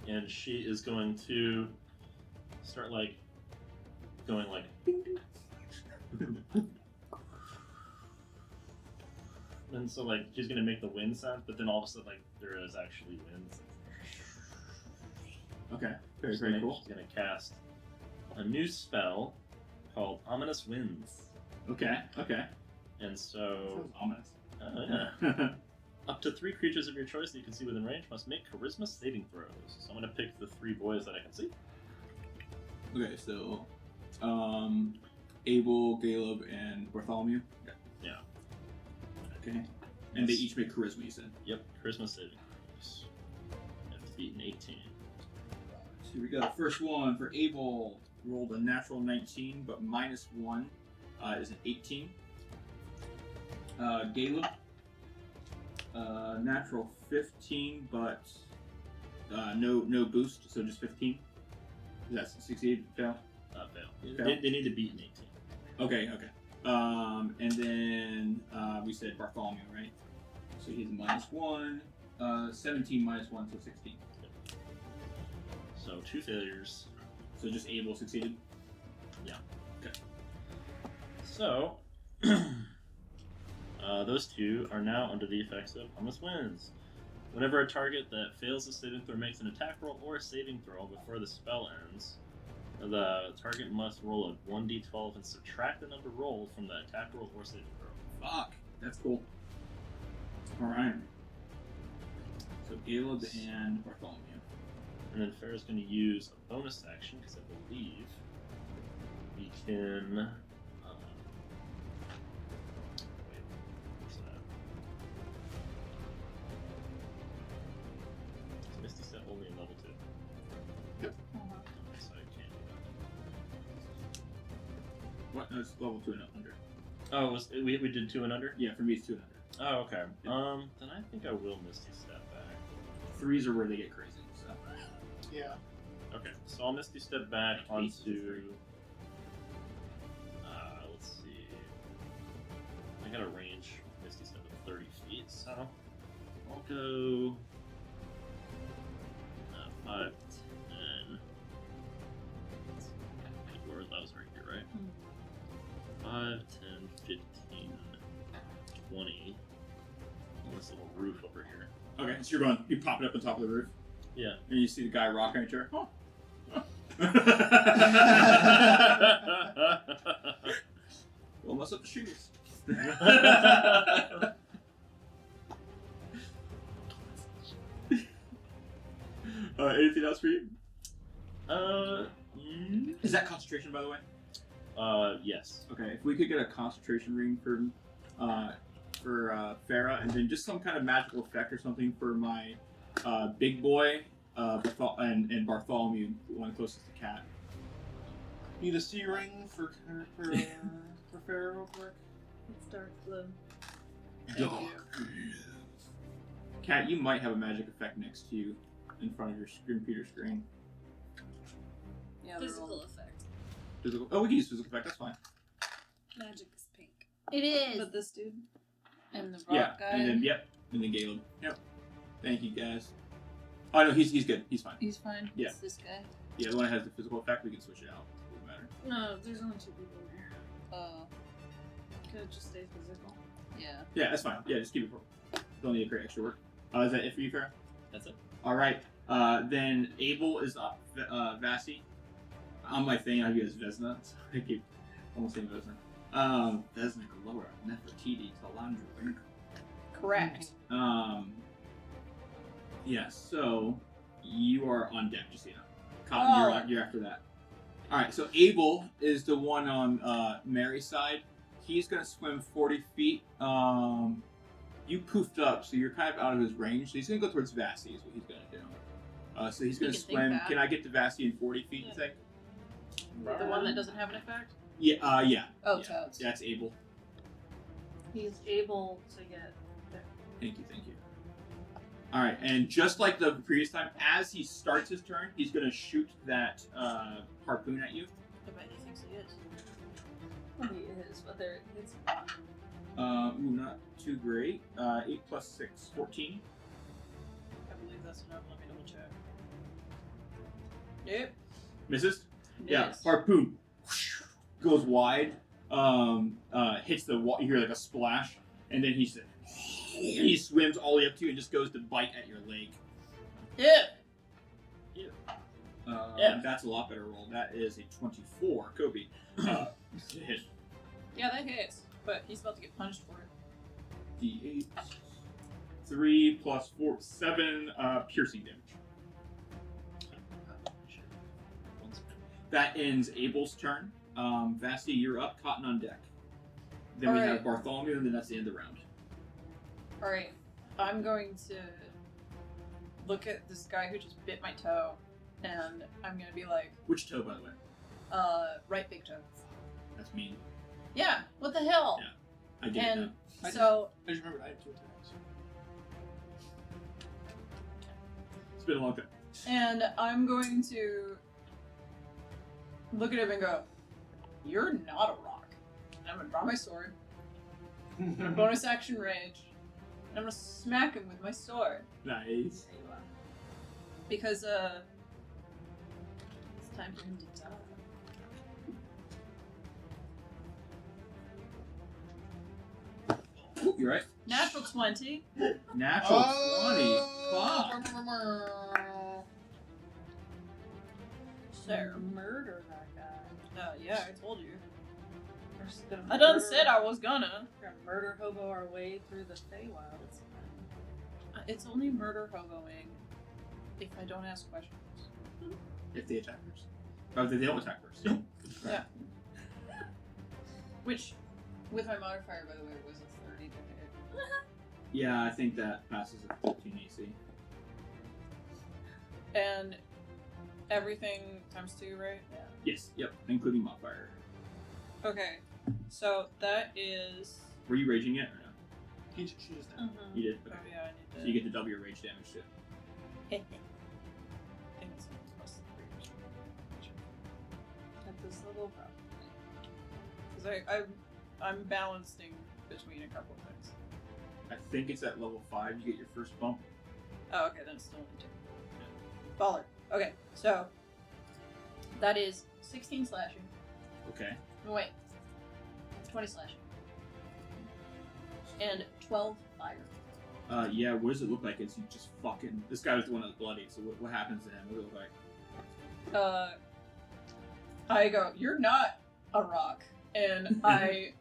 and she is going to start, going ding, ding. And so, she's gonna make the wind sound, but then all of a sudden, there is actually winds. Okay, very cool. She's gonna cast a new spell called Ominous Winds. Okay. And so, Ominous. yeah. Up to 3 creatures of your choice that you can see within range must make charisma saving throws. So I'm gonna pick the 3 boys that I can see. Okay, so, Abel, Caleb, and Bartholomew. Yeah. Okay. And they each make charisma, you said. Yep, charisma saving throws. Have to beat an 18. So we got the first one for Abel. Rolled a natural 19, but minus 1 is an 18. Caleb, natural 15, but no boost, so just 15. Does that succeed? Fail? Fail. Fail. They need to beat an 18. Okay. And then we said Bartholomew, right? So he's a minus 1. 17 minus 1, so 16. So 2 failures. So just Abel succeeded? Yeah. Okay. So, those 2 are now under the effects of Ominous Winds. Whenever a target that fails the saving throw makes an attack roll or a saving throw before the spell ends, the target must roll a 1d12 and subtract the number rolled from the attack roll or saving throw. Fuck. That's cool. Alright. So Caleb and Bartholomew. And then Farah's going to use a bonus action, because I believe we can... wait, what's that? Is Misty Step only in level 2? Yep. Okay, so I can't do What? No, it's level 2 and under. that. Oh, we did 2 and under? Yeah, for me it's 2 and under. Oh, okay. Yeah. Then I think I will Misty Step back. 3s are where they get crazy, so. Yeah. Okay, so I'll Misty Step back onto... let's see... I got a range Misty Step of 30 feet, so... I'll go... 5, 10... 5, 10, 15, 20. On this little roof over here. Okay, so you pop it up on top of the roof, Yeah. and you see the guy rocking a chair. Oh. Well, mess up the shoes. Anything else for you? Is that concentration, by the way? Yes. Okay, if we could get a concentration ring for Farah, and then just some kind of magical effect or something for my big boy and Bartholomew, the one closest to Cat. Need a C ring for Farah real quick. It's dark blue. Cat, you might have a magic effect next to you in front of your computer screen. Yeah, Physical effect. Physical. Oh, we can use physical effect. That's fine. Magic is pink. It is. But this dude. And the rock Yeah, guy. and then Caleb. Yep. Thank you, guys. Oh no, he's good. He's fine. He's fine. Yeah. It's this guy. Yeah, the one that has the physical effect, we can switch it out. Doesn't matter. No, there's only 2 people in here. Oh. Could just stay physical. Yeah. Yeah, that's fine. Yeah, just keep it for. Don't need to create extra work. Is that it for you, Farah? That's it. All right. Then Abel is up. Vasi. On my thing, I use Vesna. So I keep almost saying Vesna. Vesna Galora, Nefertiti, Talandra, Correct. Yeah, so you are on deck, just so you know. Cotton, you're after that. Alright, so Abel is the one on Mary's side. He's going to swim 40 feet. You poofed up, so you're kind of out of his range. So he's going to go towards Vasi, is what he's going to do. So he's going to swim. that. Can I get to Vasi in 40 feet, you think? The one that doesn't have an effect? Yeah, yeah. Oh, yeah. toads. That's Abel. He's able to get there. Thank you. Alright, and just like the previous time, as he starts his turn, he's going to shoot that harpoon at you. I bet he thinks he is. Well, he is, but there it's Not too great. 8 plus 6, 14. I believe that's enough. Let me double check. Nope. Misses? Yeah, Miss. harpoon goes wide, hits the wall. You hear like a splash, and then he swims all the way up to you and just goes to bite at your leg. Yeah. Yeah. That's a lot better roll. That is a 24. Kobe. To hit. Yeah, that hits. But he's about to get punished for it. D8. 3 plus 4, 7 piercing damage. That ends Abel's turn. Vasti, you're up. Cotton on deck. Then we Alright. have Bartholomew, and then that's the end of the round. Alright. I'm going to look at this guy who just bit my toe, and I'm gonna be like, Which toe, by the way? right big toe. That's mean. Yeah, what the hell? Yeah. I get And that. so, I just remembered I have 2 attacks. It's been a long time. and I'm going to look at him and go, "You're not a rock." And I'm gonna draw my sword, bonus action rage, and I'm gonna smack him with my sword. Nice. There you are. Because, it's time for him to die. Ooh, you're right. Natural 20. Natural 20. Fuck. Sir. Murder that guy. Yeah, I told you. We're just gonna I done murder- said I was gonna. We're gonna murder hobo our way through the Feywild. It's fine. It's only murder hoboing if I don't ask questions. If they attack first. Oh, if they don't attack first. Yeah. Which, with my modifier, by the way, was a 30 to hit. Yeah, I think that passes a 13 AC. And everything times 2, right? Yes, yep, including modifier. Okay, so that is. Were you raging yet or no? She just did. You did? Oh, Okay. yeah, I need to. So you get to double your rage damage too. I think it's plus 3. At this level, probably. Because I'm balancing between a couple of things. I think it's at level 5 you get your first bump. Oh, okay, then it's still only 2. Baller. Okay, so that is 16 slashing. Okay. Wait. 20 slash. And 12 fire. Yeah, what does it look like? Is he just fucking... This guy was the one that was bloody, so what happens to him? What does it look like? I go, you're not a rock. And I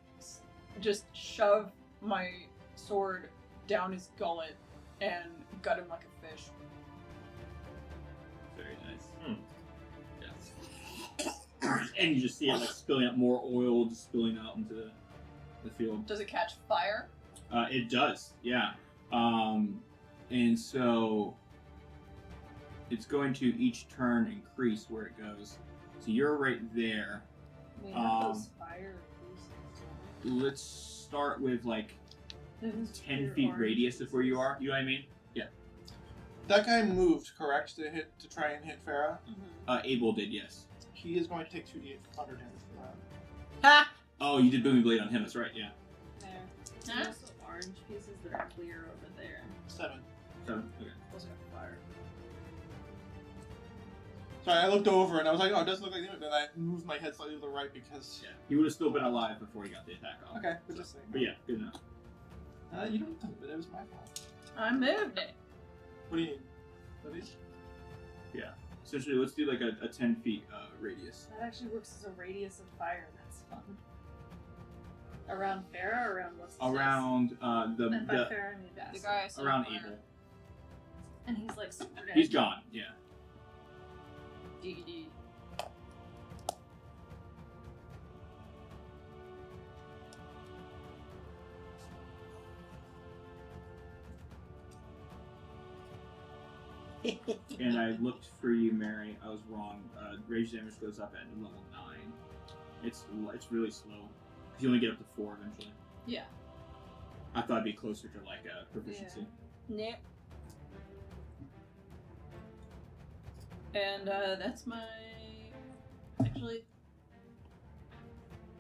just shove my sword down his gullet and gut him like a fish. Very nice. Hmm. Yes. And you just see it like spilling out more oil, just spilling out into the field. Does it catch fire? It does, yeah. And so it's going to each turn increase where it goes. So you're right there. We have those fire boosters. Let's start with like Those 10 pure feet orange radius of where you are. pieces. You know what I mean? Yeah. That guy moved, correct, to try and hit Farah. Abel did, yes. He is going to take 2d8 thunder damage for that. Ha! Oh, you did booming blade on him. That's right. Yeah. There. Huh? There's also orange pieces that are clear over there. 7. So okay. Those are fire. Sorry, I looked over and I was like, oh, it doesn't look like the image, but I moved my head slightly to the right because... Yeah. He would have still been alive before he got the attack off. Okay, but just saying. But yeah, good enough. You don't have to move it, it was my fault. I moved it. What do you need? What is? Essentially, let's do like a 10 feet radius. That actually works as a radius of fire. That's fun. Around Farah or around what's his Around And by the Farah, I mean The Bass. guy I saw around fire. Abel. And he's like super dead. He's gone. Yeah. DD. And I looked for you, Mary. I was wrong. Rage damage goes up at level 9. It's really slow. You only get up to 4 eventually. Yeah. I thought it'd be closer to like a proficiency. Nope. And that's my. Actually,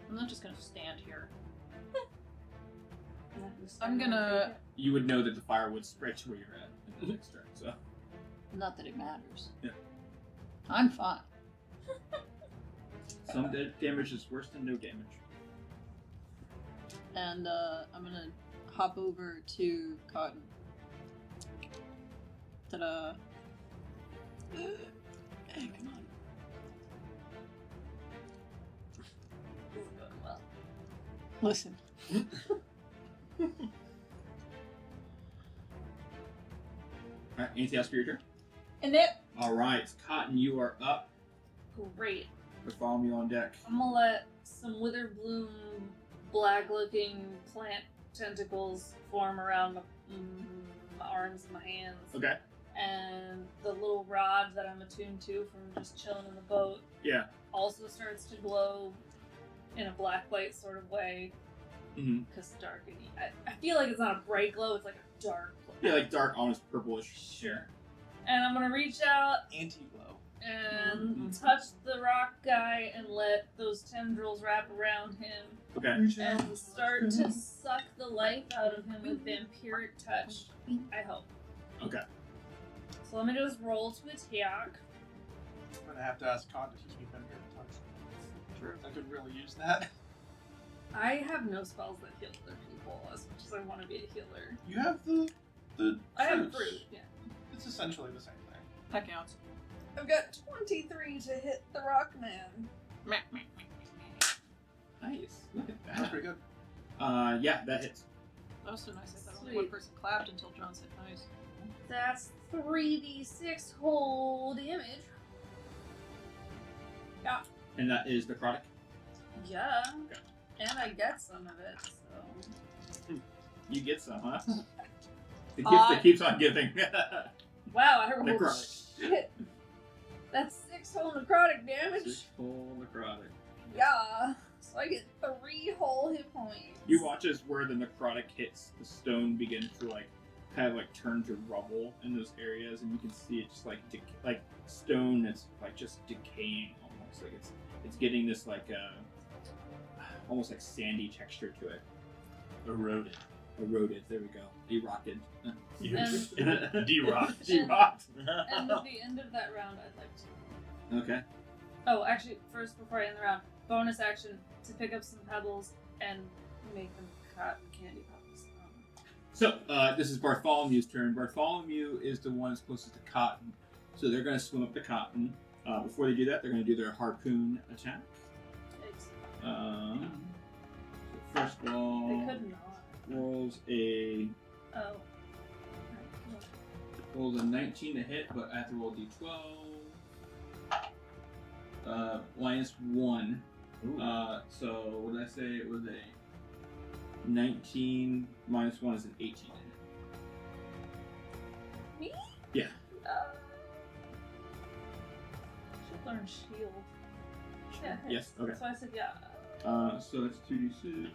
I'm not just gonna stand here. I'm gonna. You would know that the fire would spread to where you're at in the next turn. So Not that it matters. Yeah. I'm fine. some damage is worse than no damage. And I'm gonna hop over to Cotton. Ta-da. Hey, come on. This is going well. Listen. Alright, anything else for your turn? And it. Alright, Cotton, you are up. Great. But follow me on deck. I'm gonna let some witherbloom, black-looking plant tentacles form around my arms and my hands. Okay. And the little rod that I'm attuned to from just chilling in the boat Yeah. also starts to glow in a black light sort of way. Mm-hmm. Because it's dark. And I feel like it's not a bright glow, it's like a dark glow. Yeah, like dark, almost purplish. Sure. And I'm gonna reach out Anti-glow. and touch the rock guy and let those tendrils wrap around him Okay. and start to suck the life out of him with vampiric touch. I hope. Okay. So let me just roll to attack. I'm gonna have to ask Con to teach me Vampire Touch. Sure. I could really use that. I have no spells that heal other people as much as I want to be a healer. You have the I have fruits. fruit, yeah. It's essentially the same thing. That counts. I've got 23 to hit the rock man. Nice. Look at That's that. pretty good. Yeah, that hits. That was so nice. I thought only Sweet. one person clapped until John said nice. That's 3d6 whole damage. And that is necrotic. Yeah. Okay. And I get some of it, so. You get some, huh? The gift that keeps on giving. Wow, I rolled Necrotic. shit. That's 6 whole necrotic damage. 6 full necrotic. Yeah. So I get 3 whole hit points. You watch as where the necrotic hits, the stone begins to kind of turn to rubble in those areas, and you can see it just like stone that's just decaying almost. Like it's getting this almost like sandy texture to it. Eroded. Eroded. There we go. Erocted. D-rock. She rocked. And at the end of that round, I'd like to Okay. Oh, actually, first, before I end the round, bonus action to pick up some pebbles and make them cotton candy pops. So, this is Bartholomew's turn. Bartholomew is the one that's closest to cotton. So they're going to swim up to cotton. Before they do that, they're going to do their harpoon attack. Yikes. So first of all, They could not. rolls a Oh. rolls a 19 to hit, but I have to roll d12. -1. So what did I say? It was a 19 minus 1 is an 18 to hit. Me? Yeah. Should learn shield. Yeah. Yes. Okay. So I said yeah. So it's 2d6.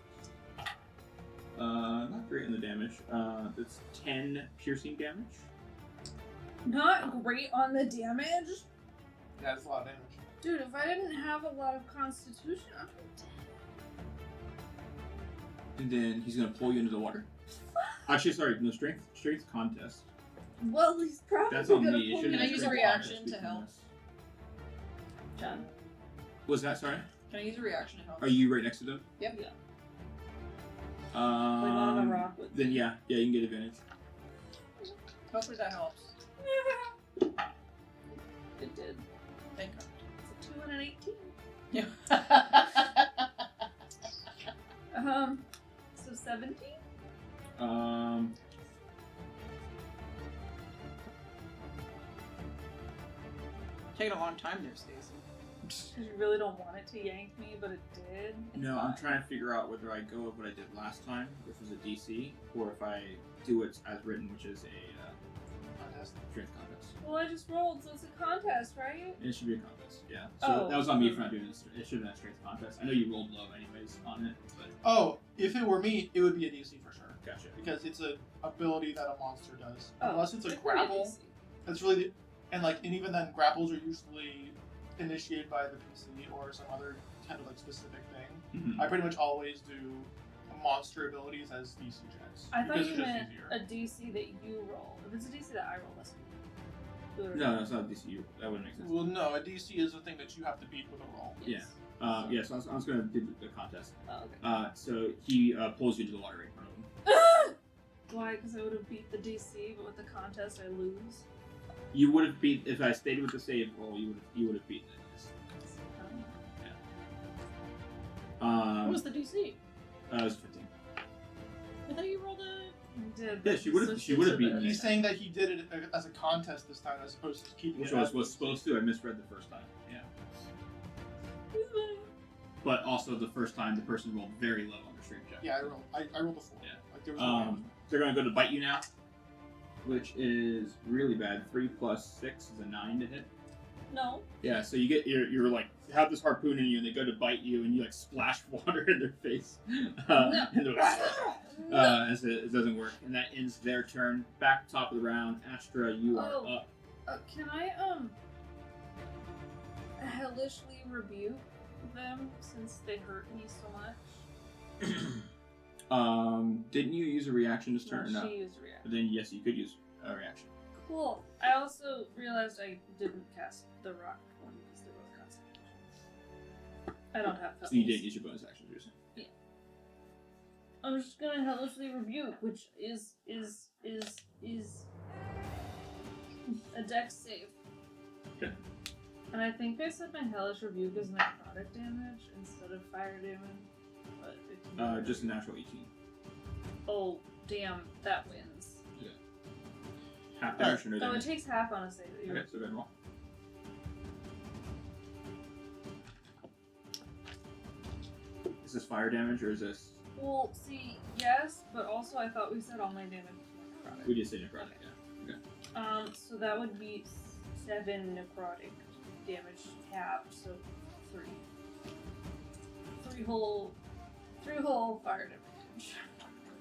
Not great on the damage. That's 10 piercing damage. Not great on the damage. Yeah, that's a lot of damage. Dude, if I didn't have a lot of constitution, I'm dead. And then he's gonna pull you into the water. Actually, sorry, no strength contest. Well, he's probably That's on gonna me. It pull shouldn't Can I be use a strength reaction contest to help? because- John. Was that sorry? Can I use a reaction to help? Are you right next to them? Yep. Yeah. Like on a Um. rock with Then yeah, you can get advantage. Hopefully that helps. It did. Thank God. It's a 2 and an 18. Yeah. So 17? Taking a long time there, Stacey. Because you really don't want it to yank me, but it did. It's No, I'm fine. trying to figure out whether I go with what I did last time, which was a DC, or if I do it as written, which is a Contest. strength contest. Well, I just rolled, so it's a contest, right? It should be a contest, yeah. So Oh. that was on me for not doing this. It should have been a strength contest. I know you rolled low anyways on it, but Oh, if it were me, it would be a DC for sure. gotcha. Because it's an ability that a monster does. Oh, Unless it's a it could be grapple. DC. That's really the, and even then, grapples are usually initiated by the PC or some other kind of specific thing. Mhm. I pretty much always do monster abilities as DC checks. I thought because you it's just meant easier. a DC that you roll. If it's a DC that I roll, that's good. No, it's not a DC. That wouldn't make sense. Well, no, a DC is a thing that you have to beat with a roll. Yes. Yeah, so I was going to do the contest. Oh, okay. So he pulls you into the water right in front of him. Why? Because I would have beat the DC, but with the contest I lose. You would have beat if I stayed with the save roll. You would have beaten it. What was the DC? It was 15. I thought you rolled a. You did. Yeah, she would've- so she would've should've beaten been. He's saying that he did it as a contest this time as opposed to keeping Which it I as was supposed to. I misread the first time. Yeah. But also the first time the person rolled very low on their strength check. Yeah, I rolled a 4. Yeah. Like there was no They're going to go to bite you now, which is really bad. 3 plus 6 is a 9 to hit. No. Yeah, so you get you're like have this harpoon in you, and they go to bite you, and you splash water in their face, No. and they're like, No. as it doesn't work, and that ends their turn. Back top of the round, Astra, you are Oh. up. Can I hellishly rebuke them since they hurt me so much? Didn't you use a reaction this turn? No, No. she used a reaction. Then yes, you could use a reaction. Cool. I also realized I didn't cast the rock one because they're both concentration. I don't have So you pebbles. didn't use your bonus action, you're saying. I'm just gonna hellishly rebuke, which is a dex save. Okay. And I think I said my hellish rebuke is necrotic damage instead of fire damage. But it can be Just a natural 18. Oh damn, that wins. Half damage or no Oh, it damage? takes half on a save. Okay, so go ahead and roll. Is this fire damage or is this? Well, see, yes, but also I thought we said all my damage was necrotic. We just say necrotic, yeah. Okay. So that would be 7 necrotic damage halved, so 3. 3 whole fire damage.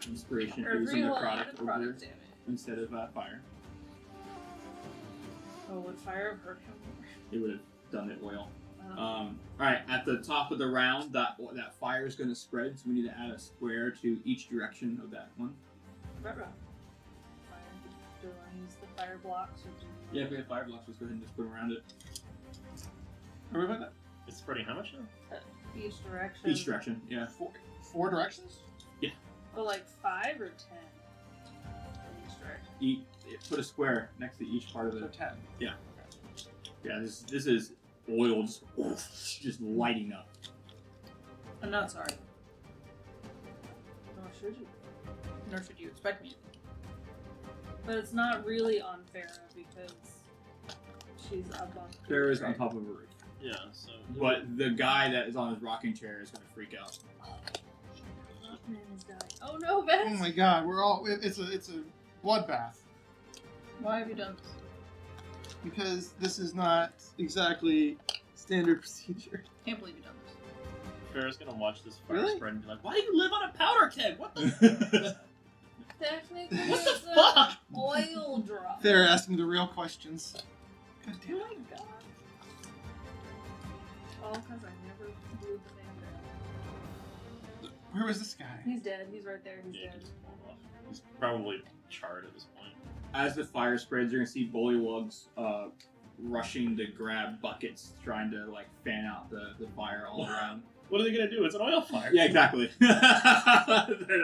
Inspiration Or for 3 using whole necrotic over necrotic damage. instead of fire. Oh, would fire have hurt him more? It would have done it well. Uh, Alright, at the top of the round, that fire is going to spread, so we need to add a square to each direction of that one. Fire. Do I use the fire blocks or do Yeah, if we have fire blocks, let's go ahead and just put them around it. Are we about that? It's spreading how much now? Each direction. Each direction, yeah. Four directions? But like 5 or 10? Each direction. Put a square next to each part of So it. 10. Yeah, this is oil just lighting up. I'm not sorry. Nor should you. Nor should you expect me to. But it's not really on Faerun because she's up on. There is on top of a roof. Yeah, so. But the guy that is on his rocking chair is going to freak out. Man is dying. Oh no, Vess! Oh my god, we're all. It's a bloodbath. Why have you done this? Because this is not exactly standard procedure. Can't believe you've done this. Farrah's gonna watch this fire Really? spread and be like, why do you live on a powder keg? What the Technically, What the it's an fuck? oil drop. They're asking the real questions. God Oh damn it. my god. All because I never blew the fan down. Where was this guy? He's dead. He's right there. He's Yeah, dead. he's blown off. He's probably charred at this point. As the fire spreads, you're going to see bullywugs rushing to grab buckets, trying to like fan out the fire all around. What are they gonna do? It's an oil fire. Yeah, exactly. They're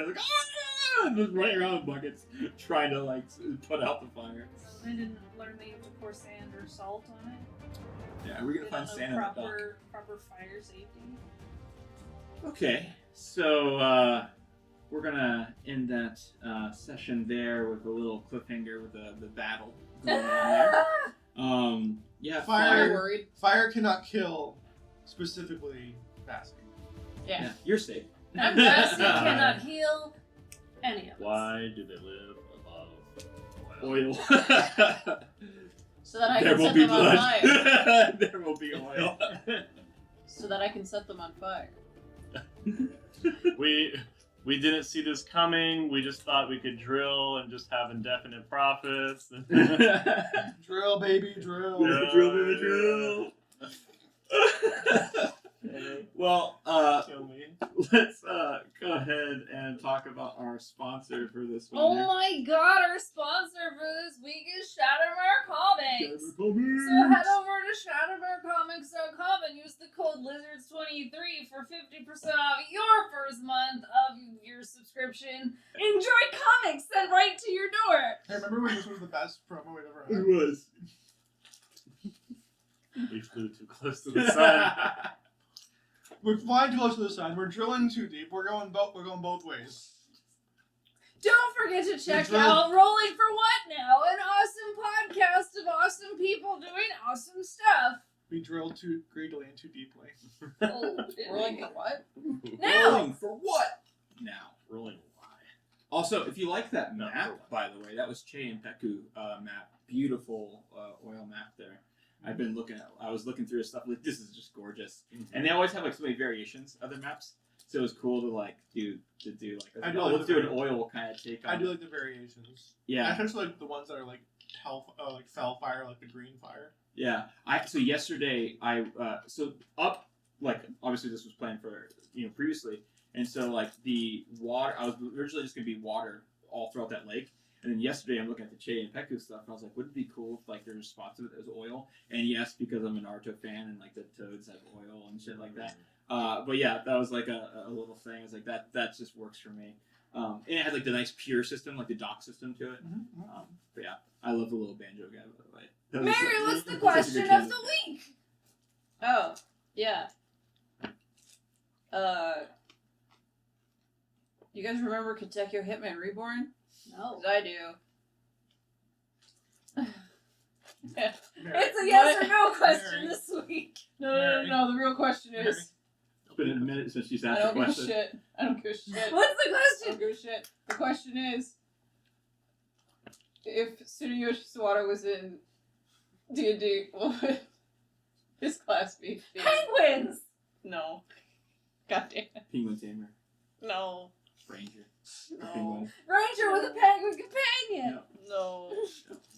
like, "Ah!" just running around with buckets, trying to like put out the fire. I didn't learn that you have to pour sand or salt on it. Yeah, we're gonna They find don't know sand in the dock. proper fire safety. Okay, so we're gonna end that session there with a little cliffhanger with the battle going on there. Yeah, I'm Fire. worried. Fire cannot kill specifically Vassy. Yeah, you're safe. And Bessie cannot heal any of us. Why do they live above Oil. So that I There can will set be them on fire. blood. There will be oil. So that I can set them on fire. we didn't see this coming. We just thought we could drill and just have indefinite profits. Drill, baby, drill. Yeah. Drill, baby, drill. Well, Kill me. let's go ahead and talk about our sponsor for this one. Oh here. my god, our sponsor for this week is Shadowmere Comics. Shadowmere So Comics. head over to shadowmerecomics.com and use the code Lizards23 for 50% off your first month of your subscription. Enjoy comics sent right to your door. Hey, remember when this was the best promo we'd ever It had? was. We flew too close to the sun. We're flying too close to the sun. We're drilling too deep. We're going both ways. Don't forget to check Enjoy. out Rolling for What Now, an awesome podcast of awesome people doing awesome stuff. We drilled too greedily and too deeply. Oh, Rolling for what? Now! Rolling for what? Now. Rolling why? Also, if you like that No, map, for what? by the way, that was Che and Peku map. Beautiful oil map there. I was looking through his stuff, like, this is just gorgeous. And they always have, like, so many variations of their maps. So it was cool to, like, do I do I'll like look the through an vari- oil kind of take on I do it. like the variations. I Yeah, especially like the ones that are like fell fire, like the green fire. yeah. So yesterday, obviously this was planned for, previously. And so, like, the water, I was originally just going to be water all throughout that lake. And then yesterday, I'm looking at the Che and Peku stuff, and I was like, wouldn't it be cool if, like, their response to it was oil? And yes, because I'm a Naruto fan, and, like, the toads have oil and shit like that. But yeah, that was, like, a little thing. It's like, that just works for me. And it had, like, the nice pure system, like the dock system to it. But yeah, I love the little banjo guy, by the way. That was Mary, such- what's the such a question good of kid. the week? Oh, yeah. You guys remember Katekyo Hitman Reborn? No. 'Cause I do. It's a yes or no question Mary. this week. No. The real question Mary. is, It's been a minute since she's I asked don't the give a question. shit. I don't give a shit. What's the I don't question? give a shit. The question is, if Tsuruyoshi Sawada was in D&D, what would his class be? Penguins! No. God damn it. Penguin Tamer. No. Ranger. No. Penguin. Ranger with a penguin companion! No.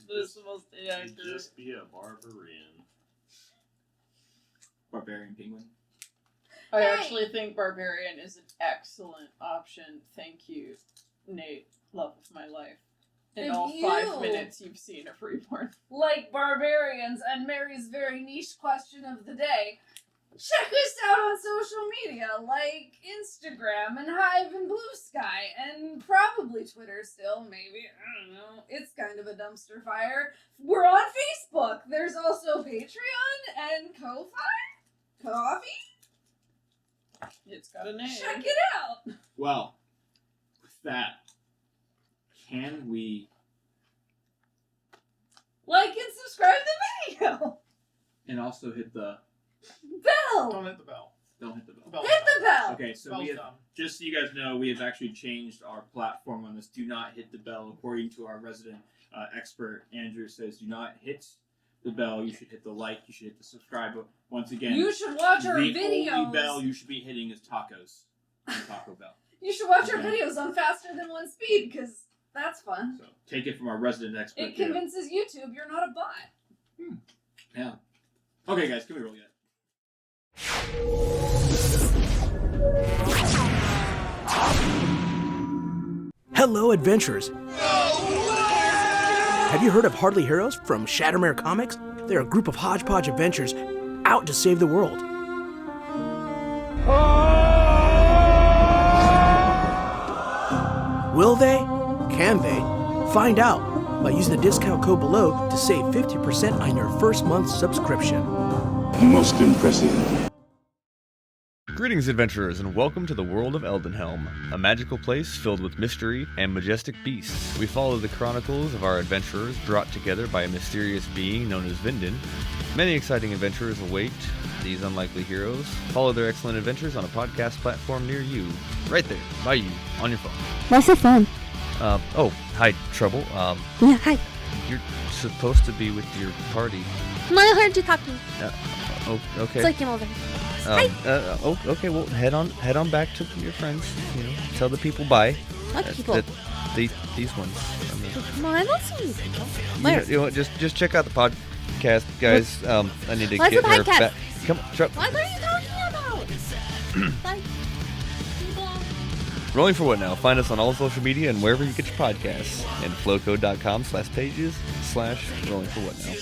This is the most inaccurate. Just be a barbarian. Barbarian Penguin. I Hey. actually think Barbarian is an excellent option. Thank you, Nate. Love of my life. In If all you- 5 minutes, you've seen a free porn. like barbarians and Mary's very niche question of the day, check us out on social media like Instagram and Hive and Blue Sky and probably Twitter still, maybe. I don't know. It's kind of a dumpster fire. We're on Facebook. There's also Patreon and Ko-Fi. Coffee. It's got a name. Check it out. Well, with that, can we... Like and subscribe to the video. And also hit the... Bell. Don't hit the bell. Don't hit the bell. Bell's Hit the bell. Okay, so Bell's we have... dumb. Just so you guys know, we have actually changed our platform on this. Do not hit the bell. According to our resident expert, Andrew says do not hit the bell. You should hit the like. You should hit the subscribe. But once again, You should watch our the videos. only bell you should be hitting is tacos and Taco Bell. You should watch our Okay. videos on faster than one speed because that's fun. So take it from our resident expert. It here. convinces YouTube you're not a bot. Yeah. Okay, guys, can we roll yet? Hello, adventurers! Have you heard of Hardly Heroes from Shadowmere Comics? They're a group of hodgepodge adventurers out to save the world. Will they? Can they? Find out by using the discount code below to save 50% on your first month's subscription. Most impressive. Greetings, adventurers, and welcome to the world of Eldenhelm, a magical place filled with mystery and majestic beasts. We follow the chronicles of our adventurers brought together by a mysterious being known as Vindon. Many exciting adventures await these unlikely heroes. Follow their excellent adventures on a podcast platform near you, right there, by you, on your phone. What's the phone? Oh, hi, Trouble. Yeah, hi. You're supposed to be with your party. I heard you talking. Oh, okay. So I came over. Okay. Well, head on back to your friends. You know, tell the people bye. What people? These ones. No, I don't see you. Where? You know what? Just check out the podcast, guys. I need to What's get the her podcast? back. Come on, What are you talking about? Like, people. Rolling for What Now? Find us on all social media and wherever you get your podcasts. And flowcode.com/pages/rolling for what now.